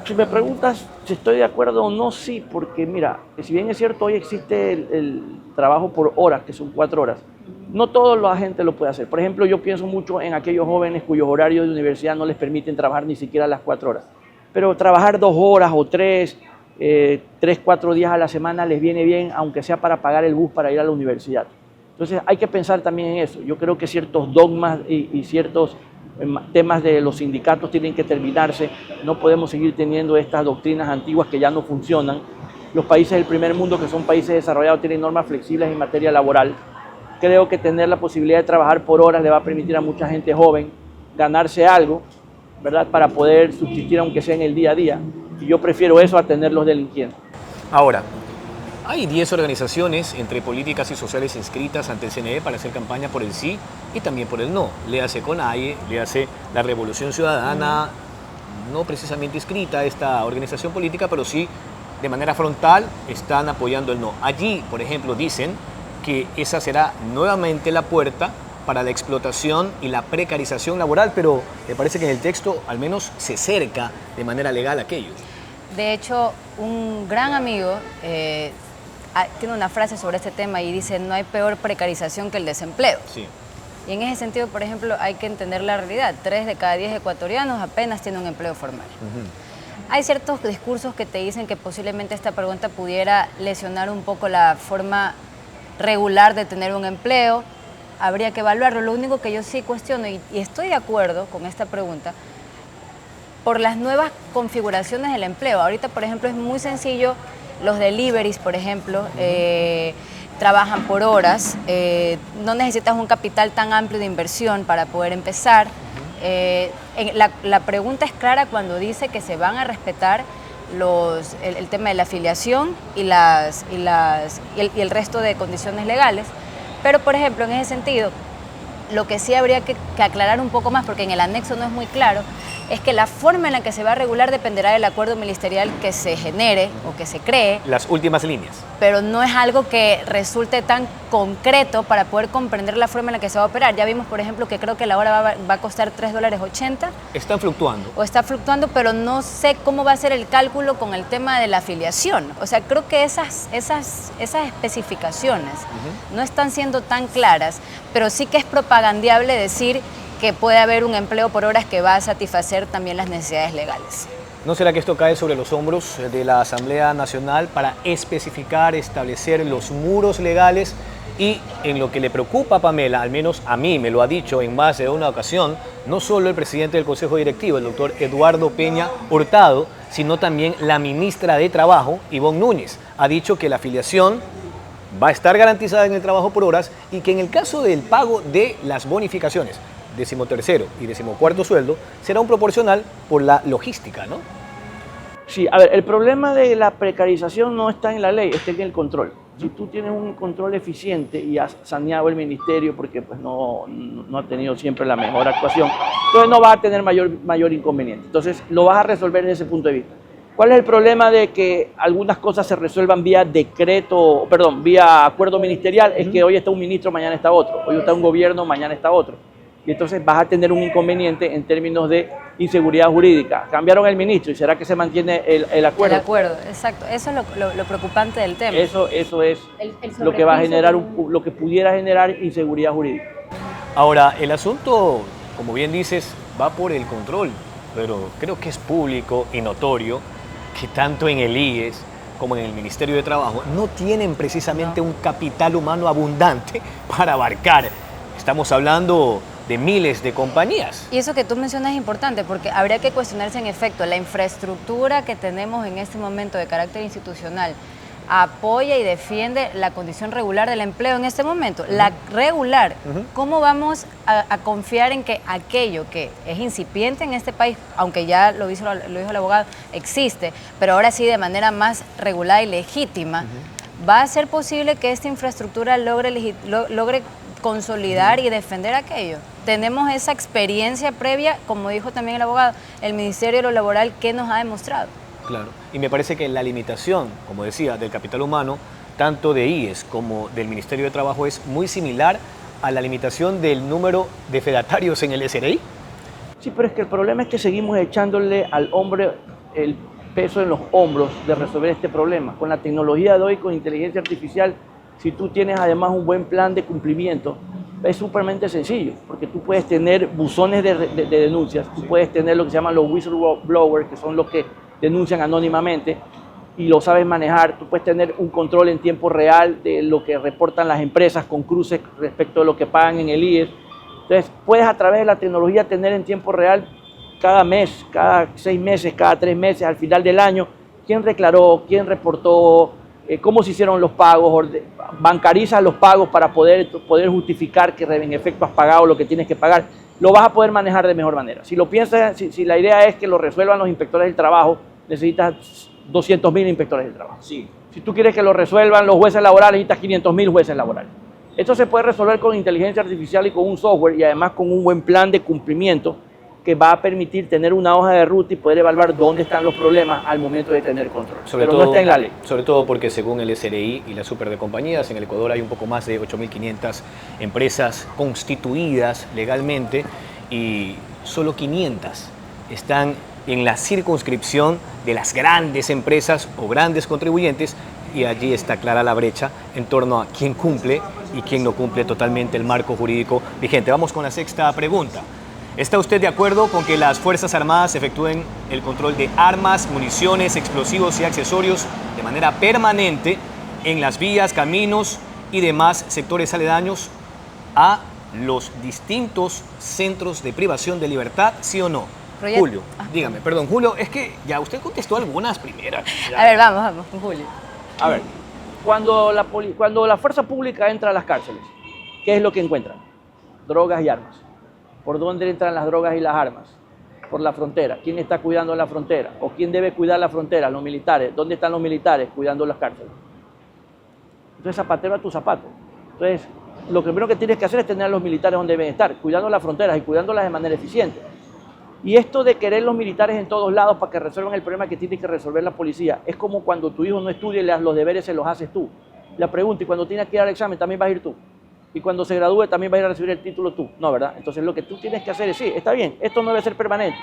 Si me preguntas si estoy de acuerdo o no, sí, porque mira, si bien es cierto, hoy existe el trabajo por horas, que son 4 horas, no toda la gente lo puede hacer. Por ejemplo, yo pienso mucho en aquellos jóvenes cuyos horarios de universidad no les permiten trabajar ni siquiera las 4 horas. pero trabajar 2 horas o 3, 4 días a la semana les viene bien, aunque sea para pagar el bus para ir a la universidad. Entonces hay que pensar también en eso. Yo creo que ciertos dogmas y ciertos temas de los sindicatos tienen que terminarse. No podemos seguir teniendo estas doctrinas antiguas que ya no funcionan. Los países del primer mundo, que son países desarrollados, tienen normas flexibles en materia laboral. Creo que tener la posibilidad de trabajar por horas le va a permitir a mucha gente joven ganarse algo, ¿verdad?, para poder subsistir aunque sea en el día a día. Y yo prefiero eso a tenerlos delinquiendo. Ahora, hay 10 organizaciones entre políticas y sociales inscritas ante el CNE para hacer campaña por el sí y también por el no. Léase CONAIE, léase la Revolución Ciudadana, no precisamente inscrita esta organización política, pero sí de manera frontal están apoyando el no. Allí, por ejemplo, dicen que esa será nuevamente la puerta para la explotación y la precarización laboral, pero me parece que en el texto al menos se cerca de manera legal aquello. De hecho, un gran amigo tiene una frase sobre este tema y dice: no hay peor precarización que el desempleo. Sí. Y en ese sentido, por ejemplo, hay que entender la realidad. 3 de cada 10 ecuatorianos apenas tienen un empleo formal. Hay ciertos discursos que te dicen que posiblemente esta pregunta pudiera lesionar un poco la forma regular de tener un empleo. Habría que evaluarlo. Lo único que yo sí cuestiono, y estoy de acuerdo con esta pregunta, por las nuevas configuraciones del empleo. Ahorita, por ejemplo, es muy sencillo. Los deliveries, por ejemplo, trabajan por horas. No necesitas un capital tan amplio de inversión para poder empezar. La pregunta es clara cuando dice que se van a respetar el tema de la afiliación y el resto de condiciones legales. Pero, por ejemplo, en ese sentido, lo que sí habría que aclarar un poco más, porque en el anexo no es muy claro, es que la forma en la que se va a regular dependerá del acuerdo ministerial que se genere o que se cree. Las últimas líneas. Pero no es algo que resulte tan concreto para poder comprender la forma en la que se va a operar. Ya vimos, por ejemplo, que creo que la hora va a costar $3.80. Están fluctuando. O está fluctuando, pero no sé cómo va a ser el cálculo con el tema de la afiliación. O sea, creo que esas especificaciones no están siendo tan claras, pero sí que es propagandeable decir que puede haber un empleo por horas que va a satisfacer también las necesidades legales. ¿No será que esto cae sobre los hombros de la Asamblea Nacional para especificar, establecer los muros legales? Y en lo que le preocupa a Pamela, al menos a mí me lo ha dicho en más de una ocasión, no solo el presidente del Consejo Directivo, el doctor Eduardo Peña Hurtado, sino también la ministra de Trabajo, Ivonne Núñez, ha dicho que la afiliación va a estar garantizada en el trabajo por horas y que en el caso del pago de las bonificaciones, 13º y 14º sueldo, será un proporcional por la logística, ¿no? Sí, a ver, el problema de la precarización no está en la ley, está en el control. Si tú tienes un control eficiente y has saneado el ministerio porque pues, no ha tenido siempre la mejor actuación, entonces no va a tener mayor inconveniente. Entonces lo vas a resolver desde ese punto de vista. ¿Cuál es el problema de que algunas cosas se resuelvan vía vía acuerdo ministerial? Es que hoy está un ministro, mañana está otro. Hoy está un gobierno, mañana está otro. Y entonces vas a tener un inconveniente en términos de inseguridad jurídica. Cambiaron el ministro y ¿será que se mantiene el acuerdo? El acuerdo, exacto. Eso es lo preocupante del tema. Eso es lo que va a generar, lo que pudiera generar inseguridad jurídica. Ahora, el asunto, como bien dices, va por el control, pero creo que es público y notorio que tanto en el IES como en el Ministerio de Trabajo no tienen precisamente un capital humano abundante para abarcar. Estamos hablando de miles de compañías. Y eso que tú mencionas es importante porque habría que cuestionarse en efecto la infraestructura que tenemos en este momento de carácter institucional apoya y defiende la condición regular del empleo en este momento. La regular, ¿cómo vamos a confiar en que aquello que es incipiente en este país, aunque ya lo dijo el abogado, existe, pero ahora sí de manera más regular y legítima, va a ser posible que esta infraestructura logre consolidar y defender aquello? Tenemos esa experiencia previa, como dijo también el abogado, el Ministerio de lo Laboral, ¿qué nos ha demostrado? Claro, y me parece que la limitación, como decía, del capital humano, tanto de IES como del Ministerio de Trabajo, es muy similar a la limitación del número de fedatarios en el SRI. Sí, pero es que el problema es que seguimos echándole al hombre el peso en los hombros de resolver este problema. Con la tecnología de hoy, con inteligencia artificial, si tú tienes además un buen plan de cumplimiento, Es súpermente sencillo, porque tú puedes tener buzones de denuncias, tú puedes tener lo que se llaman los whistleblowers, que son los que denuncian anónimamente, y lo sabes manejar. Tú puedes tener un control en tiempo real de lo que reportan las empresas con cruces respecto de lo que pagan en el IES. Entonces, puedes a través de la tecnología tener en tiempo real cada mes, cada 6 meses, cada 3 meses, al final del año, quién declaró, quién reportó, cómo se hicieron los pagos, bancarizas los pagos para poder justificar que en efecto has pagado lo que tienes que pagar. Lo vas a poder manejar de mejor manera. Si lo piensas, si la idea es que lo resuelvan los inspectores del trabajo, necesitas 200.000 inspectores del trabajo. Sí. Si tú quieres que lo resuelvan los jueces laborales, necesitas 500.000 jueces laborales. Esto se puede resolver con inteligencia artificial y con un software, y además con un buen plan de cumplimiento que va a permitir tener una hoja de ruta y poder evaluar dónde están los problemas al momento de tener control. Pero no está en la ley. Sobre todo porque según el SRI y la super de compañías, en el Ecuador hay un poco más de 8.500 empresas constituidas legalmente y solo 500 están en la circunscripción de las grandes empresas o grandes contribuyentes, y allí está clara la brecha en torno a quién cumple y quién no cumple totalmente el marco jurídico vigente. Vamos con la sexta pregunta. ¿Está usted de acuerdo con que las Fuerzas Armadas efectúen el control de armas, municiones, explosivos y accesorios de manera permanente en las vías, caminos y demás sectores aledaños a los distintos centros de privación de libertad, sí o no? Julio, dígame, perdón, Julio, es que ya usted contestó algunas primeras. Ya. A ver, vamos con Julio. A ver, cuando la fuerza pública entra a las cárceles, ¿qué es lo que encuentran? Drogas y armas. ¿Por dónde entran las drogas y las armas? Por la frontera. ¿Quién está cuidando la frontera? ¿O quién debe cuidar la frontera? Los militares. ¿Dónde están los militares? Cuidando las cárceles. Entonces, zapatero a tu zapato. Entonces, lo primero que tienes que hacer es tener a los militares donde deben estar, cuidando las fronteras y cuidándolas de manera eficiente. Y esto de querer los militares en todos lados para que resuelvan el problema que tiene que resolver la policía, es como cuando tu hijo no estudia y los deberes se los haces tú. La pregunta, y cuando tienes que ir al examen, también vas a ir tú. Y cuando se gradúe, también vas a ir a recibir el título tú. No, ¿verdad? Entonces, lo que tú tienes que hacer es, sí, está bien, esto no debe ser permanente.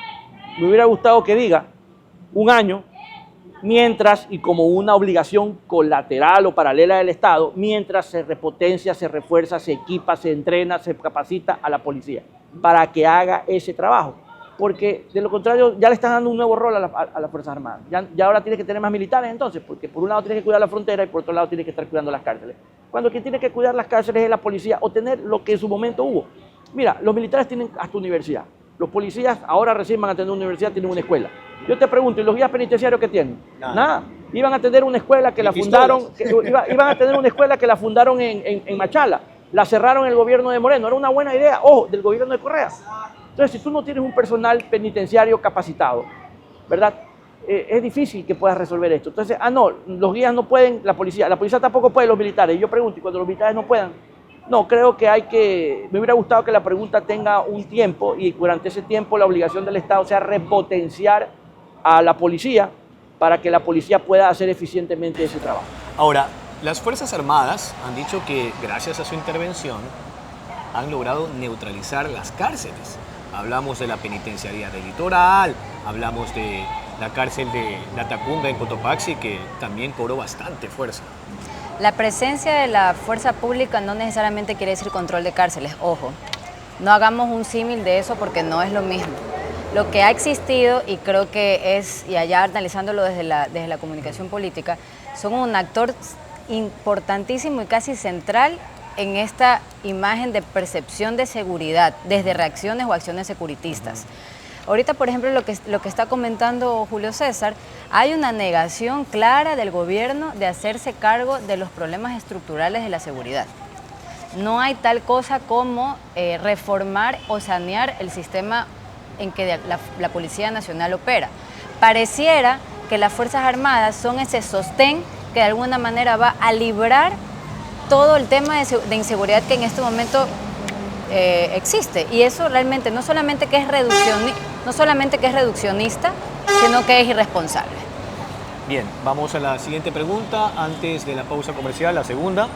Me hubiera gustado que diga 1 año, mientras, y como una obligación colateral o paralela del Estado, mientras se repotencia, se refuerza, se equipa, se entrena, se capacita a la policía para que haga ese trabajo. Porque de lo contrario ya le estás dando un nuevo rol a las Fuerzas Armadas. Ya ahora tienes que tener más militares entonces, porque por un lado tienes que cuidar la frontera y por otro lado tienes que estar cuidando las cárceles. Cuando quien tiene que cuidar las cárceles es la policía, o tener lo que en su momento hubo. Mira, los militares tienen hasta universidad. Los policías ahora recién van a tener una universidad, tienen una escuela. Yo te pregunto, ¿y los guías penitenciarios qué tienen? Nada. Iban a tener una escuela que la fundaron, iban a tener una escuela que la fundaron en Machala. La cerraron en el gobierno de Moreno. Era una buena idea, ojo, del gobierno de Correa. Entonces, si tú no tienes un personal penitenciario capacitado, ¿verdad? Es difícil que puedas resolver esto. Entonces, no, los guías no pueden, la policía tampoco puede, los militares. Y yo pregunto, ¿y cuando los militares no puedan? No, creo que me hubiera gustado que la pregunta tenga un tiempo y durante ese tiempo la obligación del Estado sea repotenciar a la policía para que la policía pueda hacer eficientemente ese trabajo. Ahora, las Fuerzas Armadas han dicho que gracias a su intervención han logrado neutralizar las cárceles. Hablamos de la penitenciaría del Litoral, hablamos de la cárcel de La Tacunga en Cotopaxi, que también cobró bastante fuerza. La presencia de la fuerza pública no necesariamente quiere decir control de cárceles, ojo. No hagamos un símil de eso porque no es lo mismo. Lo que ha existido, y creo que es, y allá analizándolo desde la comunicación política, son un actor importantísimo y casi central en esta imagen de percepción de seguridad, desde reacciones o acciones securitistas. Ahorita, por ejemplo, lo que está comentando Julio César, hay una negación clara del gobierno de hacerse cargo de los problemas estructurales de la seguridad. No hay tal cosa como reformar o sanear el sistema en que la Policía Nacional opera. Pareciera que las Fuerzas Armadas son ese sostén que de alguna manera va a librar todo el tema de inseguridad que en este momento existe. Y eso realmente no solamente que es reduccionista, sino que es irresponsable. Bien, vamos a la siguiente pregunta antes de la pausa comercial, la segunda.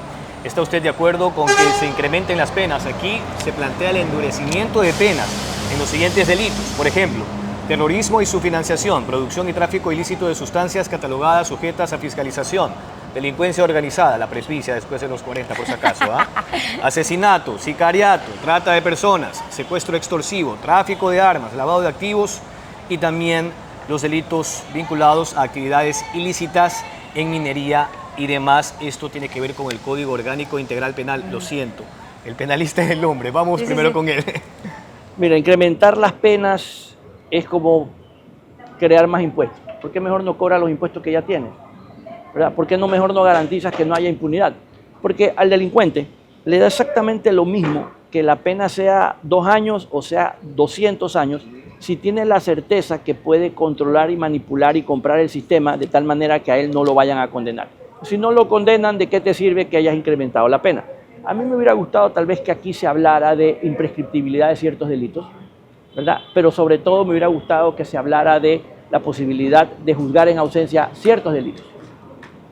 ¿Está usted de acuerdo con que se incrementen las penas? Aquí se plantea el endurecimiento de penas en los siguientes delitos. Por ejemplo, terrorismo y su financiación, producción y tráfico ilícito de sustancias catalogadas sujetas a fiscalización, delincuencia organizada, la presbicia después de los 40 por si acaso, ¿ah? Asesinato, sicariato, trata de personas, secuestro extorsivo, tráfico de armas, lavado de activos y también los delitos vinculados a actividades ilícitas en minería y demás. Esto tiene que ver con el Código Orgánico Integral Penal. Lo siento, el penalista es el hombre. Vamos primero con él. Mira, incrementar las penas es como crear más impuestos. ¿Por qué mejor no cobra los impuestos que ya tiene? ¿Verdad? ¿Por qué no mejor no garantizas que no haya impunidad? Porque al delincuente le da exactamente lo mismo que la pena sea 2 años o sea 200 años, si tiene la certeza que puede controlar y manipular y comprar el sistema de tal manera que a él no lo vayan a condenar. Si no lo condenan, ¿de qué te sirve que hayas incrementado la pena? A mí me hubiera gustado tal vez que aquí se hablara de imprescriptibilidad de ciertos delitos, ¿verdad? Pero sobre todo me hubiera gustado que se hablara de la posibilidad de juzgar en ausencia ciertos delitos.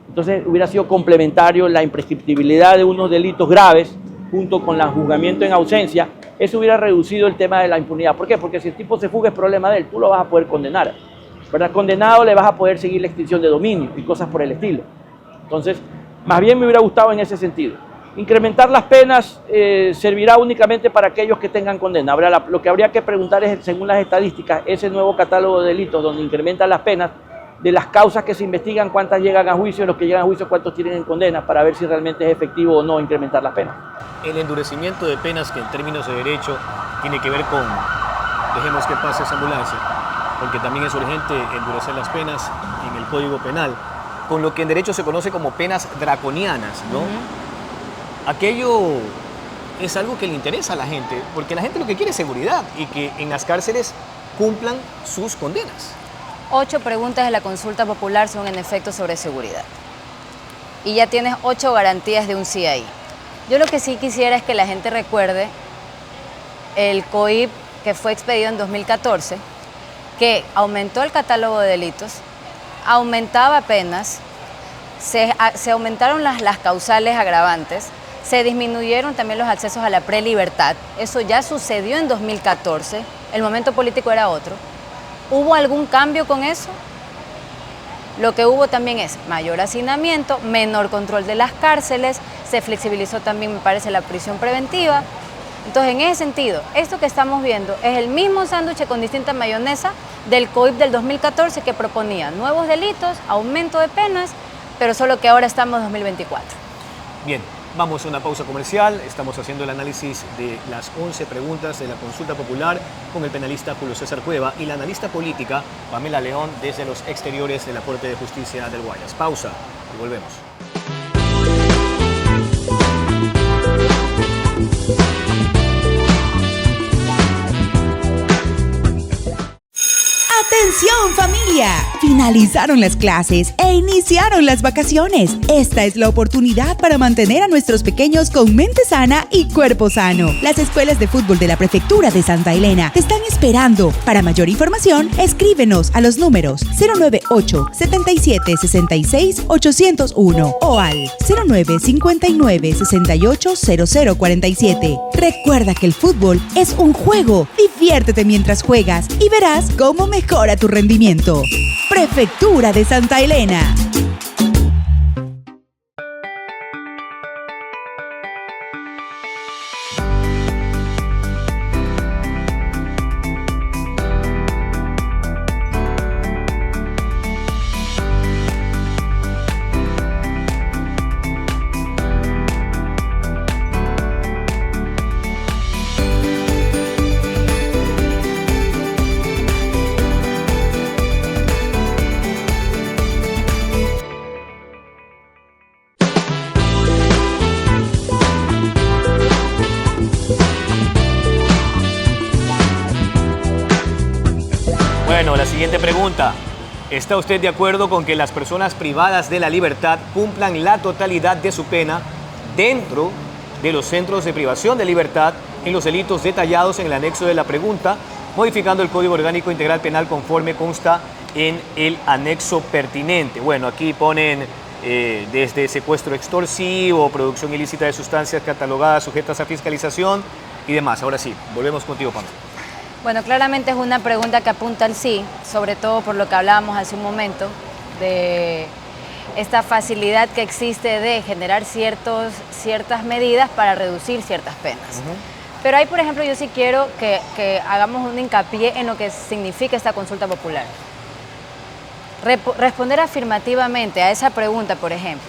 Entonces hubiera sido complementario la imprescriptibilidad de unos delitos graves junto con el juzgamiento en ausencia. Eso hubiera reducido el tema de la impunidad. ¿Por qué? Porque si el tipo se fuga es problema de él, tú lo vas a poder condenar, ¿verdad? Condenado le vas a poder seguir la extinción de dominio y cosas por el estilo. Entonces, más bien me hubiera gustado en ese sentido. Incrementar las penas servirá únicamente para aquellos que tengan condena. Lo que habría que preguntar es, según las estadísticas, ese nuevo catálogo de delitos donde incrementan las penas, de las causas que se investigan, cuántas llegan a juicio, los que llegan a juicio, cuántos tienen en condena, para ver si realmente es efectivo o no incrementar las penas. El endurecimiento de penas, que en términos de derecho tiene que ver con dejemos que pase esa ambulancia, porque también es urgente endurecer las penas en el Código Penal, con lo que en derecho se conoce como penas draconianas, ¿no? Aquello es algo que le interesa a la gente, porque la gente lo que quiere es seguridad y que en las cárceles cumplan sus condenas. 8 preguntas de la consulta popular son en efecto sobre seguridad. Y ya tienes 8 garantías de un sí ahí. Yo lo que sí quisiera es que la gente recuerde el COIP que fue expedido en 2014, que aumentó el catálogo de delitos, aumentaba penas, se aumentaron las causales agravantes, se disminuyeron también los accesos a la prelibertad. Eso ya sucedió en 2014, el momento político era otro. ¿Hubo algún cambio con eso? Lo que hubo también es mayor hacinamiento, menor control de las cárceles, se flexibilizó también, me parece, la prisión preventiva. Entonces, en ese sentido, esto que estamos viendo es el mismo sándwich con distinta mayonesa del COIP del 2014 que proponía nuevos delitos, aumento de penas, pero solo que ahora estamos en 2024. Bien, vamos a una pausa comercial. Estamos haciendo el análisis de las 11 preguntas de la consulta popular con el penalista Julio César Cueva y la analista política Pamela León desde los exteriores de la Corte de Justicia del Guayas. Pausa y volvemos. ¡Atención, familia! Finalizaron las clases e iniciaron las vacaciones. Esta es la oportunidad para mantener a nuestros pequeños con mente sana y cuerpo sano. Las escuelas de fútbol de la Prefectura de Santa Elena te están esperando. Para mayor información, escríbenos a los números 098 77 66 801 o al 0959 68 0047. Recuerda que el fútbol es un juego. Diviértete mientras juegas y verás cómo mejora tu rendimiento. Prefectura de Santa Elena. Bueno, la siguiente pregunta. ¿Está usted de acuerdo con que las personas privadas de la libertad cumplan la totalidad de su pena dentro de los centros de privación de libertad en los delitos detallados en el anexo de la pregunta, modificando el Código Orgánico Integral Penal conforme consta en el anexo pertinente? Bueno, aquí ponen desde secuestro extorsivo, producción ilícita de sustancias catalogadas sujetas a fiscalización y demás. Ahora sí, volvemos contigo, Pamela. Bueno, claramente es una pregunta que apunta al sí, sobre todo por lo que hablábamos hace un momento, de esta facilidad que existe de generar ciertas medidas para reducir ciertas penas. Pero ahí, por ejemplo, yo sí quiero que hagamos un hincapié en lo que significa esta consulta popular. Responder afirmativamente a esa pregunta, por ejemplo,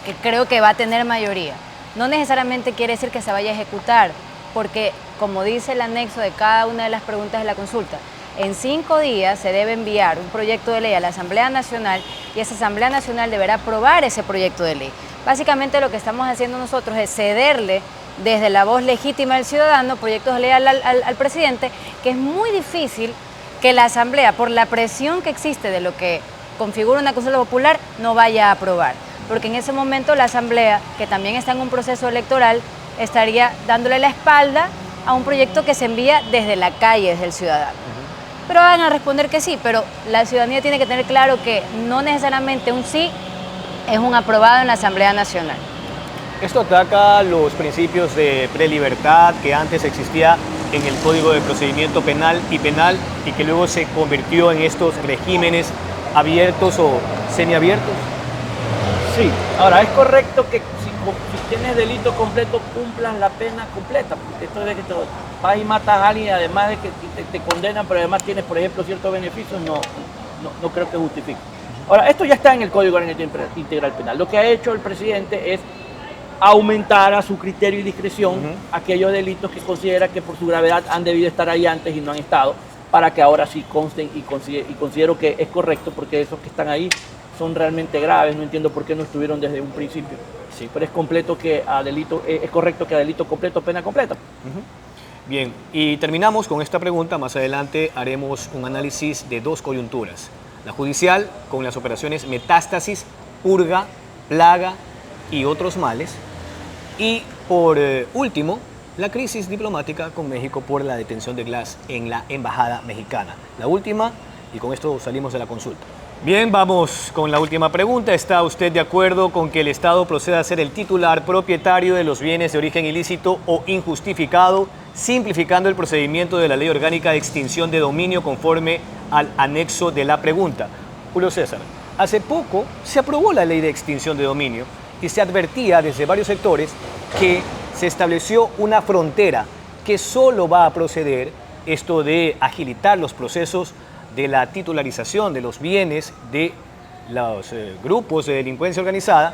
que creo que va a tener mayoría, no necesariamente quiere decir que se vaya a ejecutar, porque, como dice el anexo de cada una de las preguntas de la consulta, en 5 días se debe enviar un proyecto de ley a la Asamblea Nacional y esa Asamblea Nacional deberá aprobar ese proyecto de ley. Básicamente lo que estamos haciendo nosotros es cederle desde la voz legítima del ciudadano proyectos de ley al presidente, que es muy difícil que la Asamblea, por la presión que existe de lo que configura una consulta popular, no vaya a aprobar. Porque en ese momento la Asamblea, que también está en un proceso electoral, estaría dándole la espalda a un proyecto que se envía desde la calle, desde el ciudadano. Pero van a responder que sí, pero la ciudadanía tiene que tener claro que no necesariamente un sí es un aprobado en la Asamblea Nacional. Esto ataca los principios de prelibertad que antes existía en el Código de Procedimiento Penal y que luego se convirtió en estos regímenes abiertos o semiabiertos. Sí, ahora es correcto que si tienes delito completo cumplas la pena completa, porque esto de que te vas y matas a alguien, además de que te condenan, pero además tienes, por ejemplo, ciertos beneficios, no creo que justifique. Ahora, esto ya está en el Código Integral Penal. Lo que ha hecho el presidente es aumentar a su criterio y discreción aquellos delitos que considera que por su gravedad han debido estar ahí antes y no han estado, para que ahora sí consten, y considero que es correcto, porque esos que están ahí son realmente graves. No entiendo por qué no estuvieron desde un principio. Sí, pero es correcto que a delito completo, pena completa. Bien, y terminamos con esta pregunta. Más adelante haremos un análisis de 2 coyunturas. La judicial, con las operaciones Metástasis, Purga, Plaga y otros males. Y por último, la crisis diplomática con México por la detención de Glass en la Embajada Mexicana. La última, y con esto salimos de la consulta. Bien, vamos con la última pregunta. ¿Está usted de acuerdo con que el Estado proceda a ser el titular propietario de los bienes de origen ilícito o injustificado, simplificando el procedimiento de la Ley Orgánica de Extinción de Dominio conforme al anexo de la pregunta? Julio César, hace poco se aprobó la Ley de Extinción de Dominio y se advertía desde varios sectores que se estableció una frontera que solo va a proceder esto de agilitar los procesos de la titularización de los bienes de los grupos de delincuencia organizada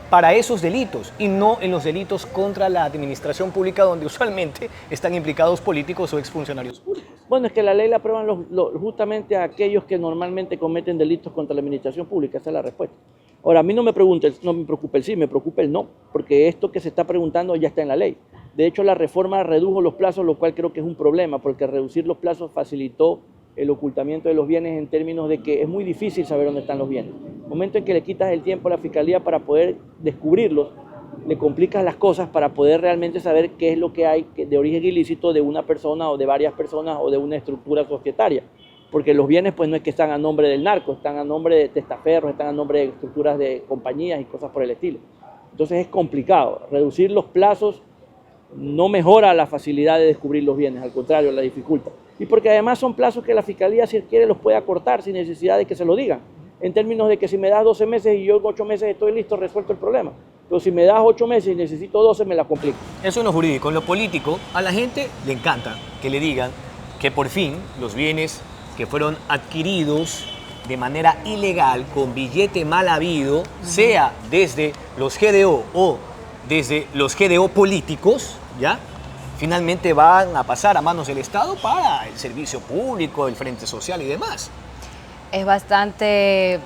para esos delitos y no en los delitos contra la administración pública, donde usualmente están implicados políticos o exfuncionarios públicos. Bueno, es que la ley la aprueban justamente a aquellos que normalmente cometen delitos contra la administración pública. Esa es la respuesta. Ahora, a mí no me preocupa el sí, me preocupa el no, porque esto que se está preguntando ya está en la ley. De hecho, la reforma redujo los plazos, lo cual creo que es un problema, porque reducir los plazos facilitó el ocultamiento de los bienes en términos de que es muy difícil saber dónde están los bienes. En el momento en que le quitas el tiempo a la Fiscalía para poder descubrirlos, le complicas las cosas para poder realmente saber qué es lo que hay de origen ilícito de una persona o de varias personas o de una estructura societaria. Porque los bienes pues no es que están a nombre del narco, están a nombre de testaferros, están a nombre de estructuras de compañías y cosas por el estilo. Entonces es complicado. Reducir los plazos no mejora la facilidad de descubrir los bienes, al contrario, la dificulta. Y porque además son plazos que la Fiscalía, si quiere, los puede acortar sin necesidad de que se lo digan. En términos de que si me das 12 meses y yo en 8 meses estoy listo, resuelto el problema. Pero si me das 8 meses y necesito 12, me la complico. Eso en lo jurídico. En lo político, a la gente le encanta que le digan que por fin los bienes que fueron adquiridos de manera ilegal, con billete mal habido, sea desde los GDO o desde los GDO políticos, ¿ya?, finalmente van a pasar a manos del Estado para el servicio público, el frente social y demás. Es bastante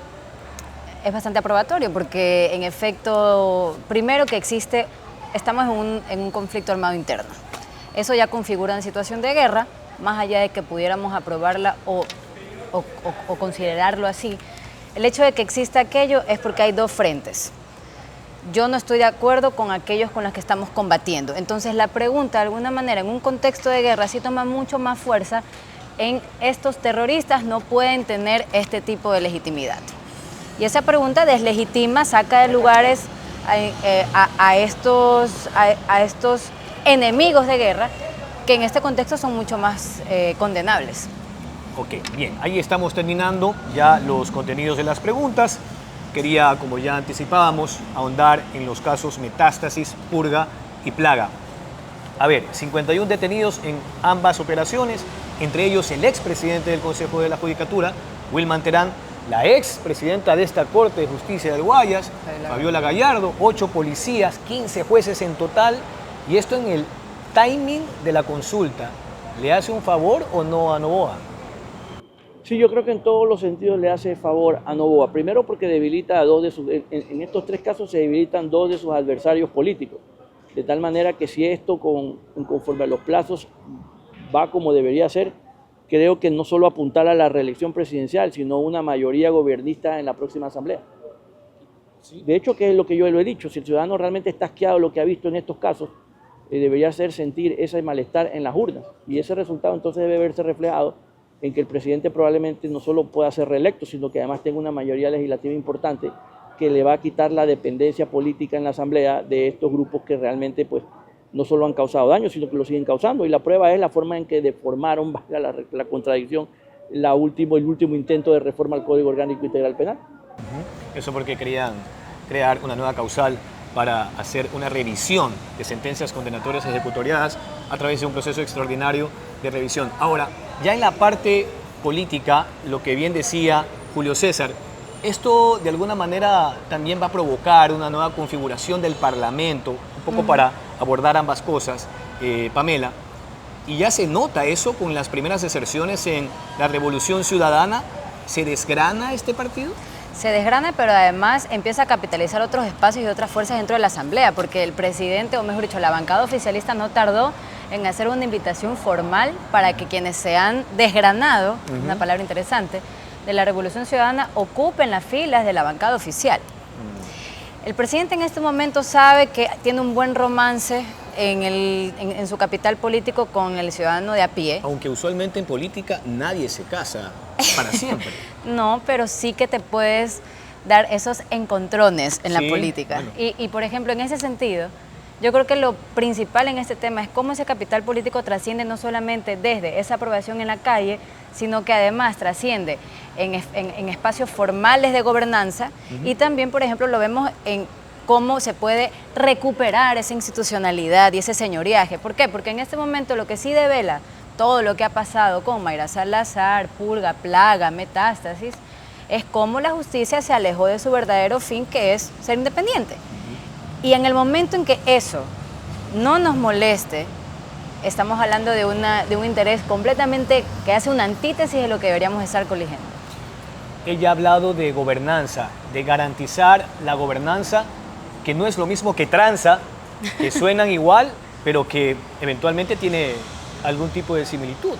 aprobatorio porque, en efecto, primero que estamos en un conflicto armado interno. Eso ya configura una situación de guerra, más allá de que pudiéramos aprobarla o considerarlo así. El hecho de que exista aquello es porque hay 2 frentes. Yo no estoy de acuerdo con aquellos con los que estamos combatiendo. Entonces la pregunta, de alguna manera, en un contexto de guerra, sí toma mucho más fuerza en estos terroristas no pueden tener este tipo de legitimidad. Y esa pregunta deslegitima, saca de lugares a estos enemigos de guerra que en este contexto son mucho más condenables. Ok, bien, ahí estamos terminando ya los contenidos de las preguntas. quería, como ya anticipábamos, ahondar en los casos Metástasis, Purga y Plaga. A ver, 51 detenidos en ambas operaciones, entre ellos el expresidente del Consejo de la Judicatura, Wilman Terán, la expresidenta de esta Corte de Justicia del Guayas, Fabiola Gallardo, 8 policías, 15 jueces en total, y esto en el timing de la consulta. ¿Le hace un favor o no a Noboa? Sí, yo creo que en todos los sentidos le hace favor a Noboa. Primero porque debilita a dos de sus... En estos 3 casos se debilitan 2 de sus adversarios políticos. De tal manera que si esto conforme a los plazos va como debería ser, creo que no solo apuntar a la reelección presidencial, sino una mayoría gobernista en la próxima asamblea. De hecho, que es lo que yo lo he dicho, si el ciudadano realmente está asqueado de lo que ha visto en estos casos, debería hacer sentir ese malestar en las urnas. Y ese resultado entonces debe verse reflejado en que el presidente probablemente no solo pueda ser reelecto, sino que además tenga una mayoría legislativa importante que le va a quitar la dependencia política en la asamblea de estos grupos que realmente pues no solo han causado daño, sino que lo siguen causando. Y la prueba es la forma en que deformaron, valga la contradicción, el último intento de reforma al Código Orgánico Integral Penal. Eso porque querían crear una nueva causal para hacer una revisión de sentencias condenatorias ejecutoriadas a través de un proceso extraordinario de revisión. Ahora, ya en la parte política, lo que bien decía Julio César, esto de alguna manera también va a provocar una nueva configuración del Parlamento, un poco para abordar ambas cosas, Pamela, y ya se nota eso con las primeras deserciones en la Revolución Ciudadana. ¿Se desgrana este partido? Se desgrana, pero además empieza a capitalizar otros espacios y otras fuerzas dentro de la Asamblea, porque el presidente, o mejor dicho, la bancada oficialista no tardó en hacer una invitación formal para que quienes se han desgranado, una palabra interesante, de la Revolución Ciudadana ocupen las filas de la bancada oficial. El presidente en este momento sabe que tiene un buen romance en su capital político con el ciudadano de a pie. Aunque usualmente en política nadie se casa para siempre. No, pero sí que te puedes dar esos encontrones en la política. Bueno. Y por ejemplo, en ese sentido, yo creo que lo principal en este tema es cómo ese capital político trasciende no solamente desde esa aprobación en la calle, sino que además trasciende en espacios formales de gobernanza y también, por ejemplo, lo vemos en cómo se puede recuperar esa institucionalidad y ese señoriaje. ¿Por qué? Porque en este momento lo que sí devela todo lo que ha pasado con Mayra Salazar, Purga, Plaga, Metástasis, es cómo la justicia se alejó de su verdadero fin, que es ser independiente. Y en el momento en que eso no nos moleste, estamos hablando de un interés completamente que hace una antítesis de lo que deberíamos estar coligiendo. Ella ha hablado de gobernanza, de garantizar la gobernanza, que no es lo mismo que tranza, que suenan igual, pero que eventualmente tiene algún tipo de similitud.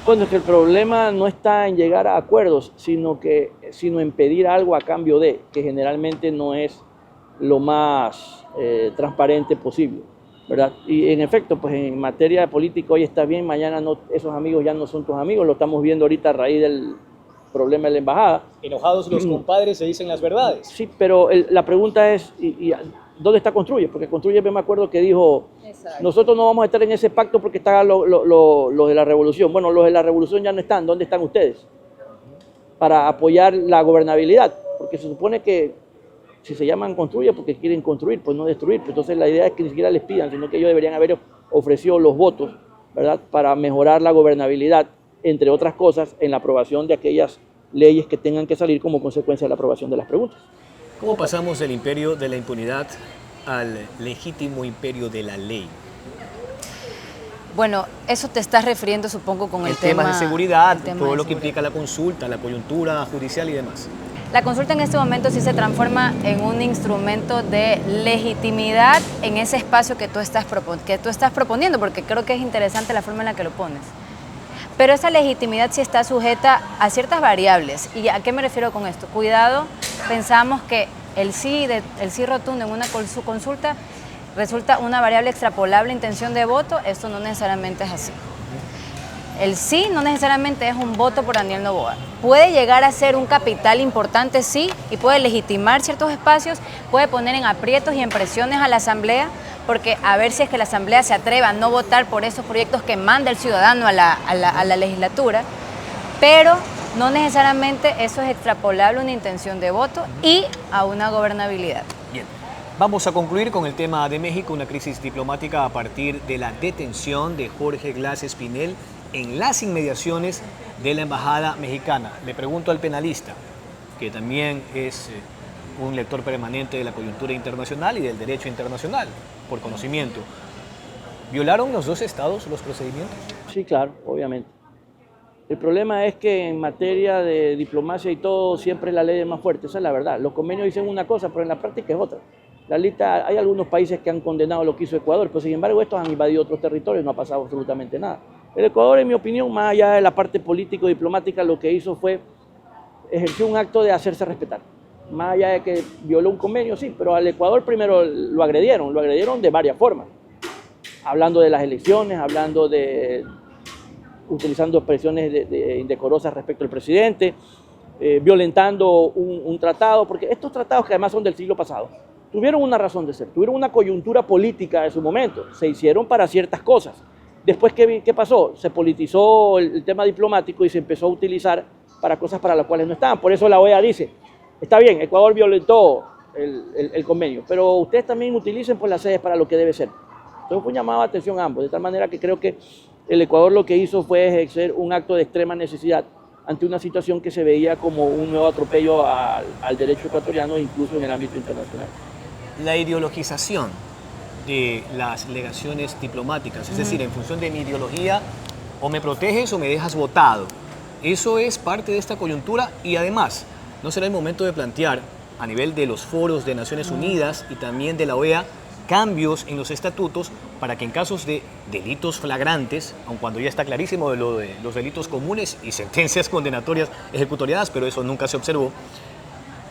Bueno, es que el problema no está en llegar a acuerdos, sino en pedir algo a cambio de, que generalmente no es lo más transparente posible, ¿verdad? Y en efecto, pues en materia de política hoy está bien, mañana no, esos amigos ya no son tus amigos, lo estamos viendo ahorita a raíz del problema de la embajada. Enojados los compadres se dicen las verdades. Sí, pero la pregunta es, ¿dónde está Construye? Porque Construye, me acuerdo que dijo, nosotros no vamos a estar en ese pacto porque están los de la revolución. Bueno, los de la revolución ya no están, ¿dónde están ustedes? Para apoyar la gobernabilidad, porque se supone que si se llaman Construye porque quieren construir, pues no destruir. Pues entonces la idea es que ni siquiera les pidan, sino que ellos deberían haber ofrecido los votos, ¿verdad?, para mejorar la gobernabilidad, entre otras cosas, en la aprobación de aquellas leyes que tengan que salir como consecuencia de la aprobación de las preguntas. ¿Cómo pasamos del imperio de la impunidad al legítimo imperio de la ley? Bueno, eso te estás refiriendo, supongo, con el tema de seguridad, tema todo de lo que seguridad. implica la consulta, la coyuntura judicial y demás. La consulta en este momento sí se transforma en un instrumento de legitimidad en ese espacio que tú estás proponiendo, porque creo que es interesante la forma en la que lo pones. Pero esa legitimidad sí está sujeta a ciertas variables. ¿Y a qué me refiero con esto? Cuidado, pensamos que el sí rotundo en una consulta resulta una variable extrapolable, intención de voto. Esto no necesariamente es así. El sí no necesariamente es un voto por Daniel Noboa. Puede llegar a ser un capital importante, sí, y puede legitimar ciertos espacios, puede poner en aprietos y en presiones a la Asamblea, porque a ver si es que la Asamblea se atreve a no votar por esos proyectos que manda el ciudadano a la legislatura, pero no necesariamente eso es extrapolable a una intención de voto y a una gobernabilidad. Bien, vamos a concluir con el tema de México, una crisis diplomática a partir de la detención de Jorge Glas Espinel en las inmediaciones de la Embajada Mexicana. Le pregunto al penalista, que también es un lector permanente de la coyuntura internacional y del derecho internacional, por conocimiento. ¿Violaron los dos estados los procedimientos? Sí, claro, obviamente. El problema es que en materia de diplomacia y todo, siempre la ley es más fuerte, esa es la verdad. Los convenios dicen una cosa, pero en la práctica es otra. Hay algunos países que han condenado lo que hizo Ecuador, pero sin embargo estos han invadido otros territorios, no ha pasado absolutamente nada. El Ecuador, en mi opinión, más allá de la parte político-diplomática, lo que hizo fue ejercer un acto de hacerse respetar. Más allá de que violó un convenio, sí, pero al Ecuador primero lo agredieron de varias formas. Hablando de las elecciones, utilizando expresiones indecorosas respecto al presidente, violentando un tratado, porque estos tratados, que además son del siglo pasado, tuvieron una razón de ser, tuvieron una coyuntura política de su momento, se hicieron para ciertas cosas. Después, ¿qué pasó? Se politizó el tema diplomático y se empezó a utilizar para cosas para las cuales no estaban. Por eso la OEA dice, está bien, Ecuador violentó el convenio, pero ustedes también utilicen pues las sedes para lo que debe ser. Entonces fue un llamado de atención a ambos, de tal manera que creo que el Ecuador lo que hizo fue ejercer un acto de extrema necesidad ante una situación que se veía como un nuevo atropello al derecho ecuatoriano, incluso en el ámbito internacional. La ideologización de las legaciones diplomáticas, es decir, en función de mi ideología, o me proteges o me dejas votado. Eso es parte de esta coyuntura y además, ¿no será el momento de plantear a nivel de los foros de Naciones Unidas y también de la OEA cambios en los estatutos para que en casos de delitos flagrantes, aun cuando ya está clarísimo de los delitos comunes y sentencias condenatorias ejecutoriadas, pero eso nunca se observó,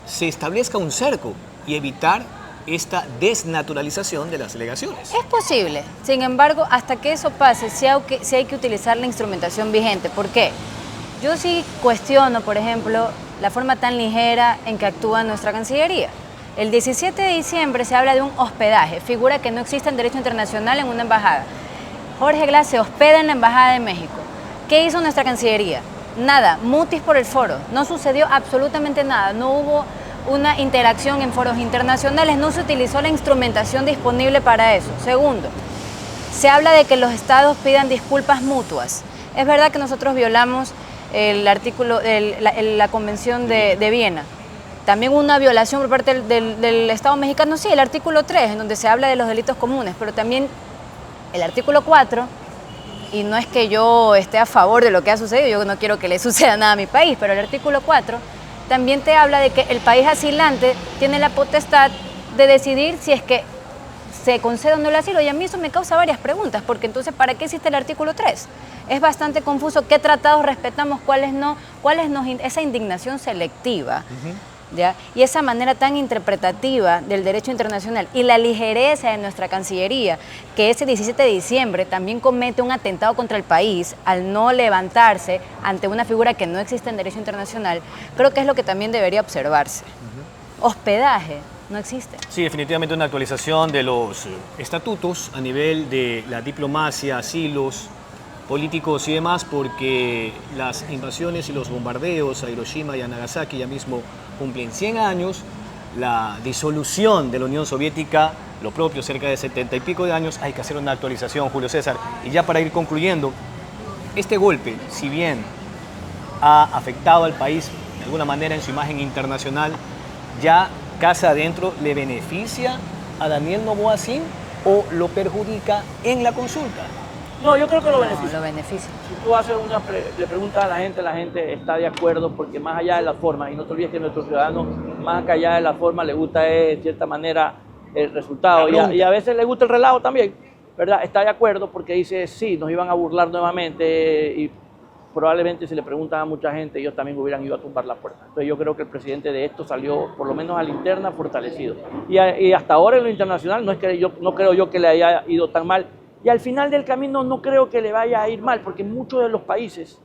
se establezca un cerco y evitar esta desnaturalización de las legaciones? Es posible, sin embargo, hasta que eso pase, sí hay que utilizar la instrumentación vigente. ¿Por qué? Yo sí cuestiono, por ejemplo, la forma tan ligera en que actúa nuestra Cancillería. El 17 de diciembre se habla de un hospedaje, figura que no existe en derecho internacional en una embajada. Jorge Glas se hospeda en la Embajada de México. ¿Qué hizo nuestra Cancillería? Nada, mutis por el foro. No sucedió absolutamente nada, no hubo una interacción en foros internacionales, no se utilizó la instrumentación disponible para eso. Segundo, se habla de que los estados pidan disculpas mutuas. Es verdad que nosotros violamos el artículo, la Convención de Viena. También una violación por parte del Estado mexicano, sí, el artículo 3, en donde se habla de los delitos comunes, pero también el artículo 4, y no es que yo esté a favor de lo que ha sucedido, yo no quiero que le suceda nada a mi país, pero el artículo 4 también te habla de que el país asilante tiene la potestad de decidir si es que se concede o no el asilo, y a mí eso me causa varias preguntas, porque entonces, ¿para qué existe el artículo 3? Es bastante confuso qué tratados respetamos, cuáles no, esa indignación selectiva. ¿Ya? Y esa manera tan interpretativa del derecho internacional y la ligereza de nuestra Cancillería, que ese 17 de diciembre también comete un atentado contra el país al no levantarse ante una figura que no existe en derecho internacional, creo que es lo que también debería observarse. Hospedaje no existe. Sí, definitivamente una actualización de los estatutos a nivel de la diplomacia, asilos políticos y demás, porque las invasiones y los bombardeos a Hiroshima y a Nagasaki ya mismo cumplen 100 años, la disolución de la Unión Soviética, lo propio, cerca de 70 y pico de años. Hay que hacer una actualización, Julio César. Y ya para ir concluyendo, este golpe, si bien ha afectado al país de alguna manera en su imagen internacional, ya casa adentro, ¿le beneficia a Daniel Noboa Sin o lo perjudica en la consulta? No, yo creo que lo beneficia. No, lo beneficia. Si tú haces le preguntas a la gente está de acuerdo, porque más allá de la forma, y no te olvides que a nuestros ciudadanos, más allá de la forma, les gusta de cierta manera el resultado. Y a veces les gusta el relajo también, ¿verdad? Está de acuerdo porque dice, sí, nos iban a burlar nuevamente, y probablemente si le preguntan a mucha gente, ellos también hubieran ido a tumbar la puerta. Entonces yo creo que el presidente de esto salió, por lo menos a la interna, fortalecido. Y hasta ahora en lo internacional no creo yo que le haya ido tan mal. Y al final del camino no creo que le vaya a ir mal, porque muchos de los países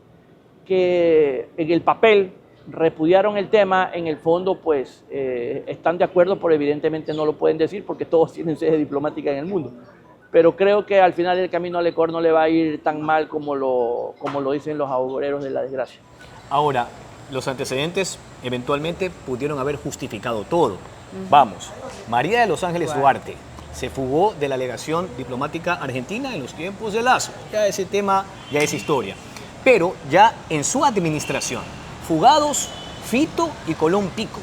que en el papel repudiaron el tema, en el fondo pues están de acuerdo, pero evidentemente no lo pueden decir porque todos tienen sede diplomática en el mundo. Pero creo que al final del camino al Ecuador no le va a ir tan mal como lo dicen los agoreros de la desgracia. Ahora, los antecedentes eventualmente pudieron haber justificado todo. Vamos, María de los Ángeles Duarte se fugó de la legación diplomática argentina en los tiempos de Lazo. Ya ese tema ya es historia. Pero ya en su administración, fugados Fito y Colón Pico.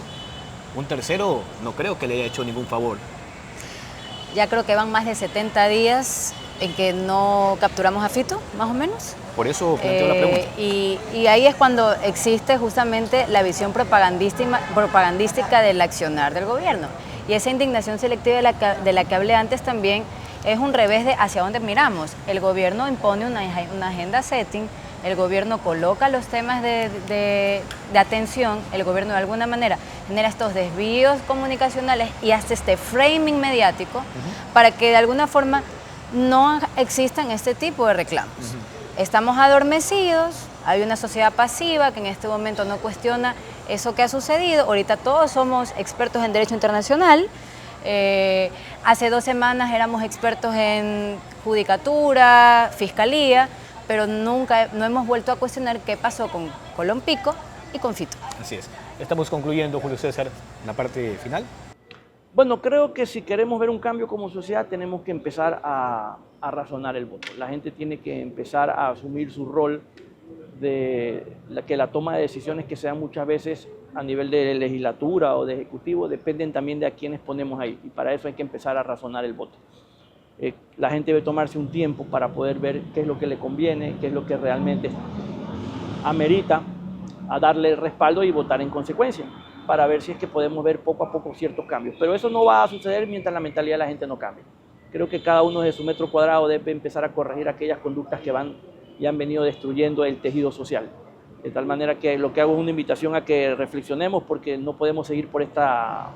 Un tercero no creo que le haya hecho ningún favor. Ya creo que van más de 70 días en que no capturamos a Fito, más o menos. Por eso planteo la pregunta. Y ahí es cuando existe justamente la visión propagandística del accionar del gobierno. Y esa indignación selectiva de la que hablé antes también es un revés de hacia dónde miramos. El gobierno impone una agenda setting, el gobierno coloca los temas de atención, el gobierno de alguna manera genera estos desvíos comunicacionales y hasta este framing mediático para que de alguna forma no existan este tipo de reclamos. Estamos adormecidos, hay una sociedad pasiva que en este momento no cuestiona eso que ha sucedido. Ahorita todos somos expertos en derecho internacional. Hace 2 semanas éramos expertos en judicatura, fiscalía, pero no hemos vuelto a cuestionar qué pasó con Colón Pico y con Fito. Así es. Estamos concluyendo, Julio César, la parte final. Bueno, creo que si queremos ver un cambio como sociedad tenemos que empezar a razonar el voto. La gente tiene que empezar a asumir su rol de que la toma de decisiones que sean muchas veces a nivel de legislatura o de ejecutivo dependen también de a quienes ponemos ahí. Y para eso hay que empezar a razonar el voto. La gente debe tomarse un tiempo para poder ver qué es lo que le conviene, qué es lo que realmente amerita a darle respaldo y votar en consecuencia, para ver si es que podemos ver poco a poco ciertos cambios. Pero eso no va a suceder mientras la mentalidad de la gente no cambie. Creo que cada uno de su metro cuadrado debe empezar a corregir aquellas conductas que van y han venido destruyendo el tejido social. De tal manera que lo que hago es una invitación a que reflexionemos porque no podemos seguir por esta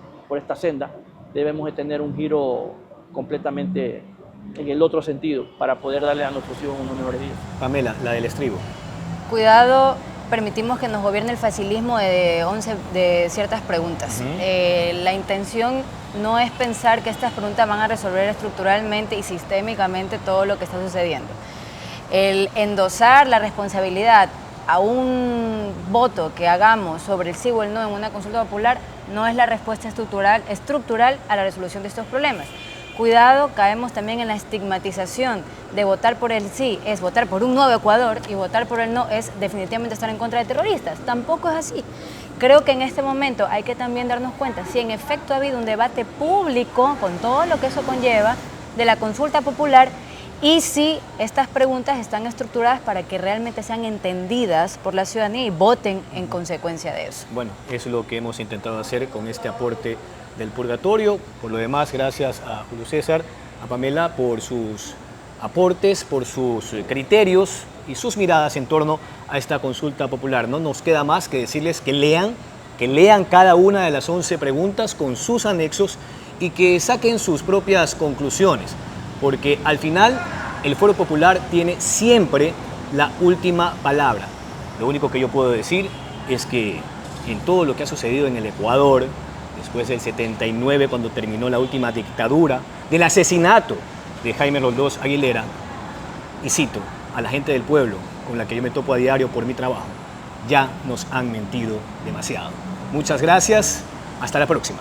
senda. Debemos de tener un giro completamente en el otro sentido para poder darle a nuestros hijos unos mejores días. Pamela, la del estribo. Cuidado, permitimos que nos gobierne el facilismo de ciertas preguntas. La intención no es pensar que estas preguntas van a resolver estructuralmente y sistémicamente todo lo que está sucediendo. El endosar la responsabilidad a un voto que hagamos sobre el sí o el no en una consulta popular no es la respuesta estructural a la resolución de estos problemas. Cuidado, caemos también en la estigmatización de votar por el sí es votar por un nuevo Ecuador y votar por el no es definitivamente estar en contra de terroristas. Tampoco es así. Creo que en este momento hay que también darnos cuenta si en efecto ha habido un debate público con todo lo que eso conlleva de la consulta popular y si estas preguntas están estructuradas para que realmente sean entendidas por la ciudadanía y voten en consecuencia de eso. Bueno, es lo que hemos intentado hacer con este aporte del purgatorio. Por lo demás, gracias a Julio César, a Pamela por sus aportes, por sus criterios y sus miradas en torno a esta consulta popular. No nos queda más que decirles que lean cada una de las 11 preguntas con sus anexos y que saquen sus propias conclusiones, porque al final el Foro Popular tiene siempre la última palabra. Lo único que yo puedo decir es que en todo lo que ha sucedido en el Ecuador, después del 79, cuando terminó la última dictadura, del asesinato de Jaime Roldós Aguilera, y cito a la gente del pueblo con la que yo me topo a diario por mi trabajo, ya nos han mentido demasiado. Muchas gracias, hasta la próxima.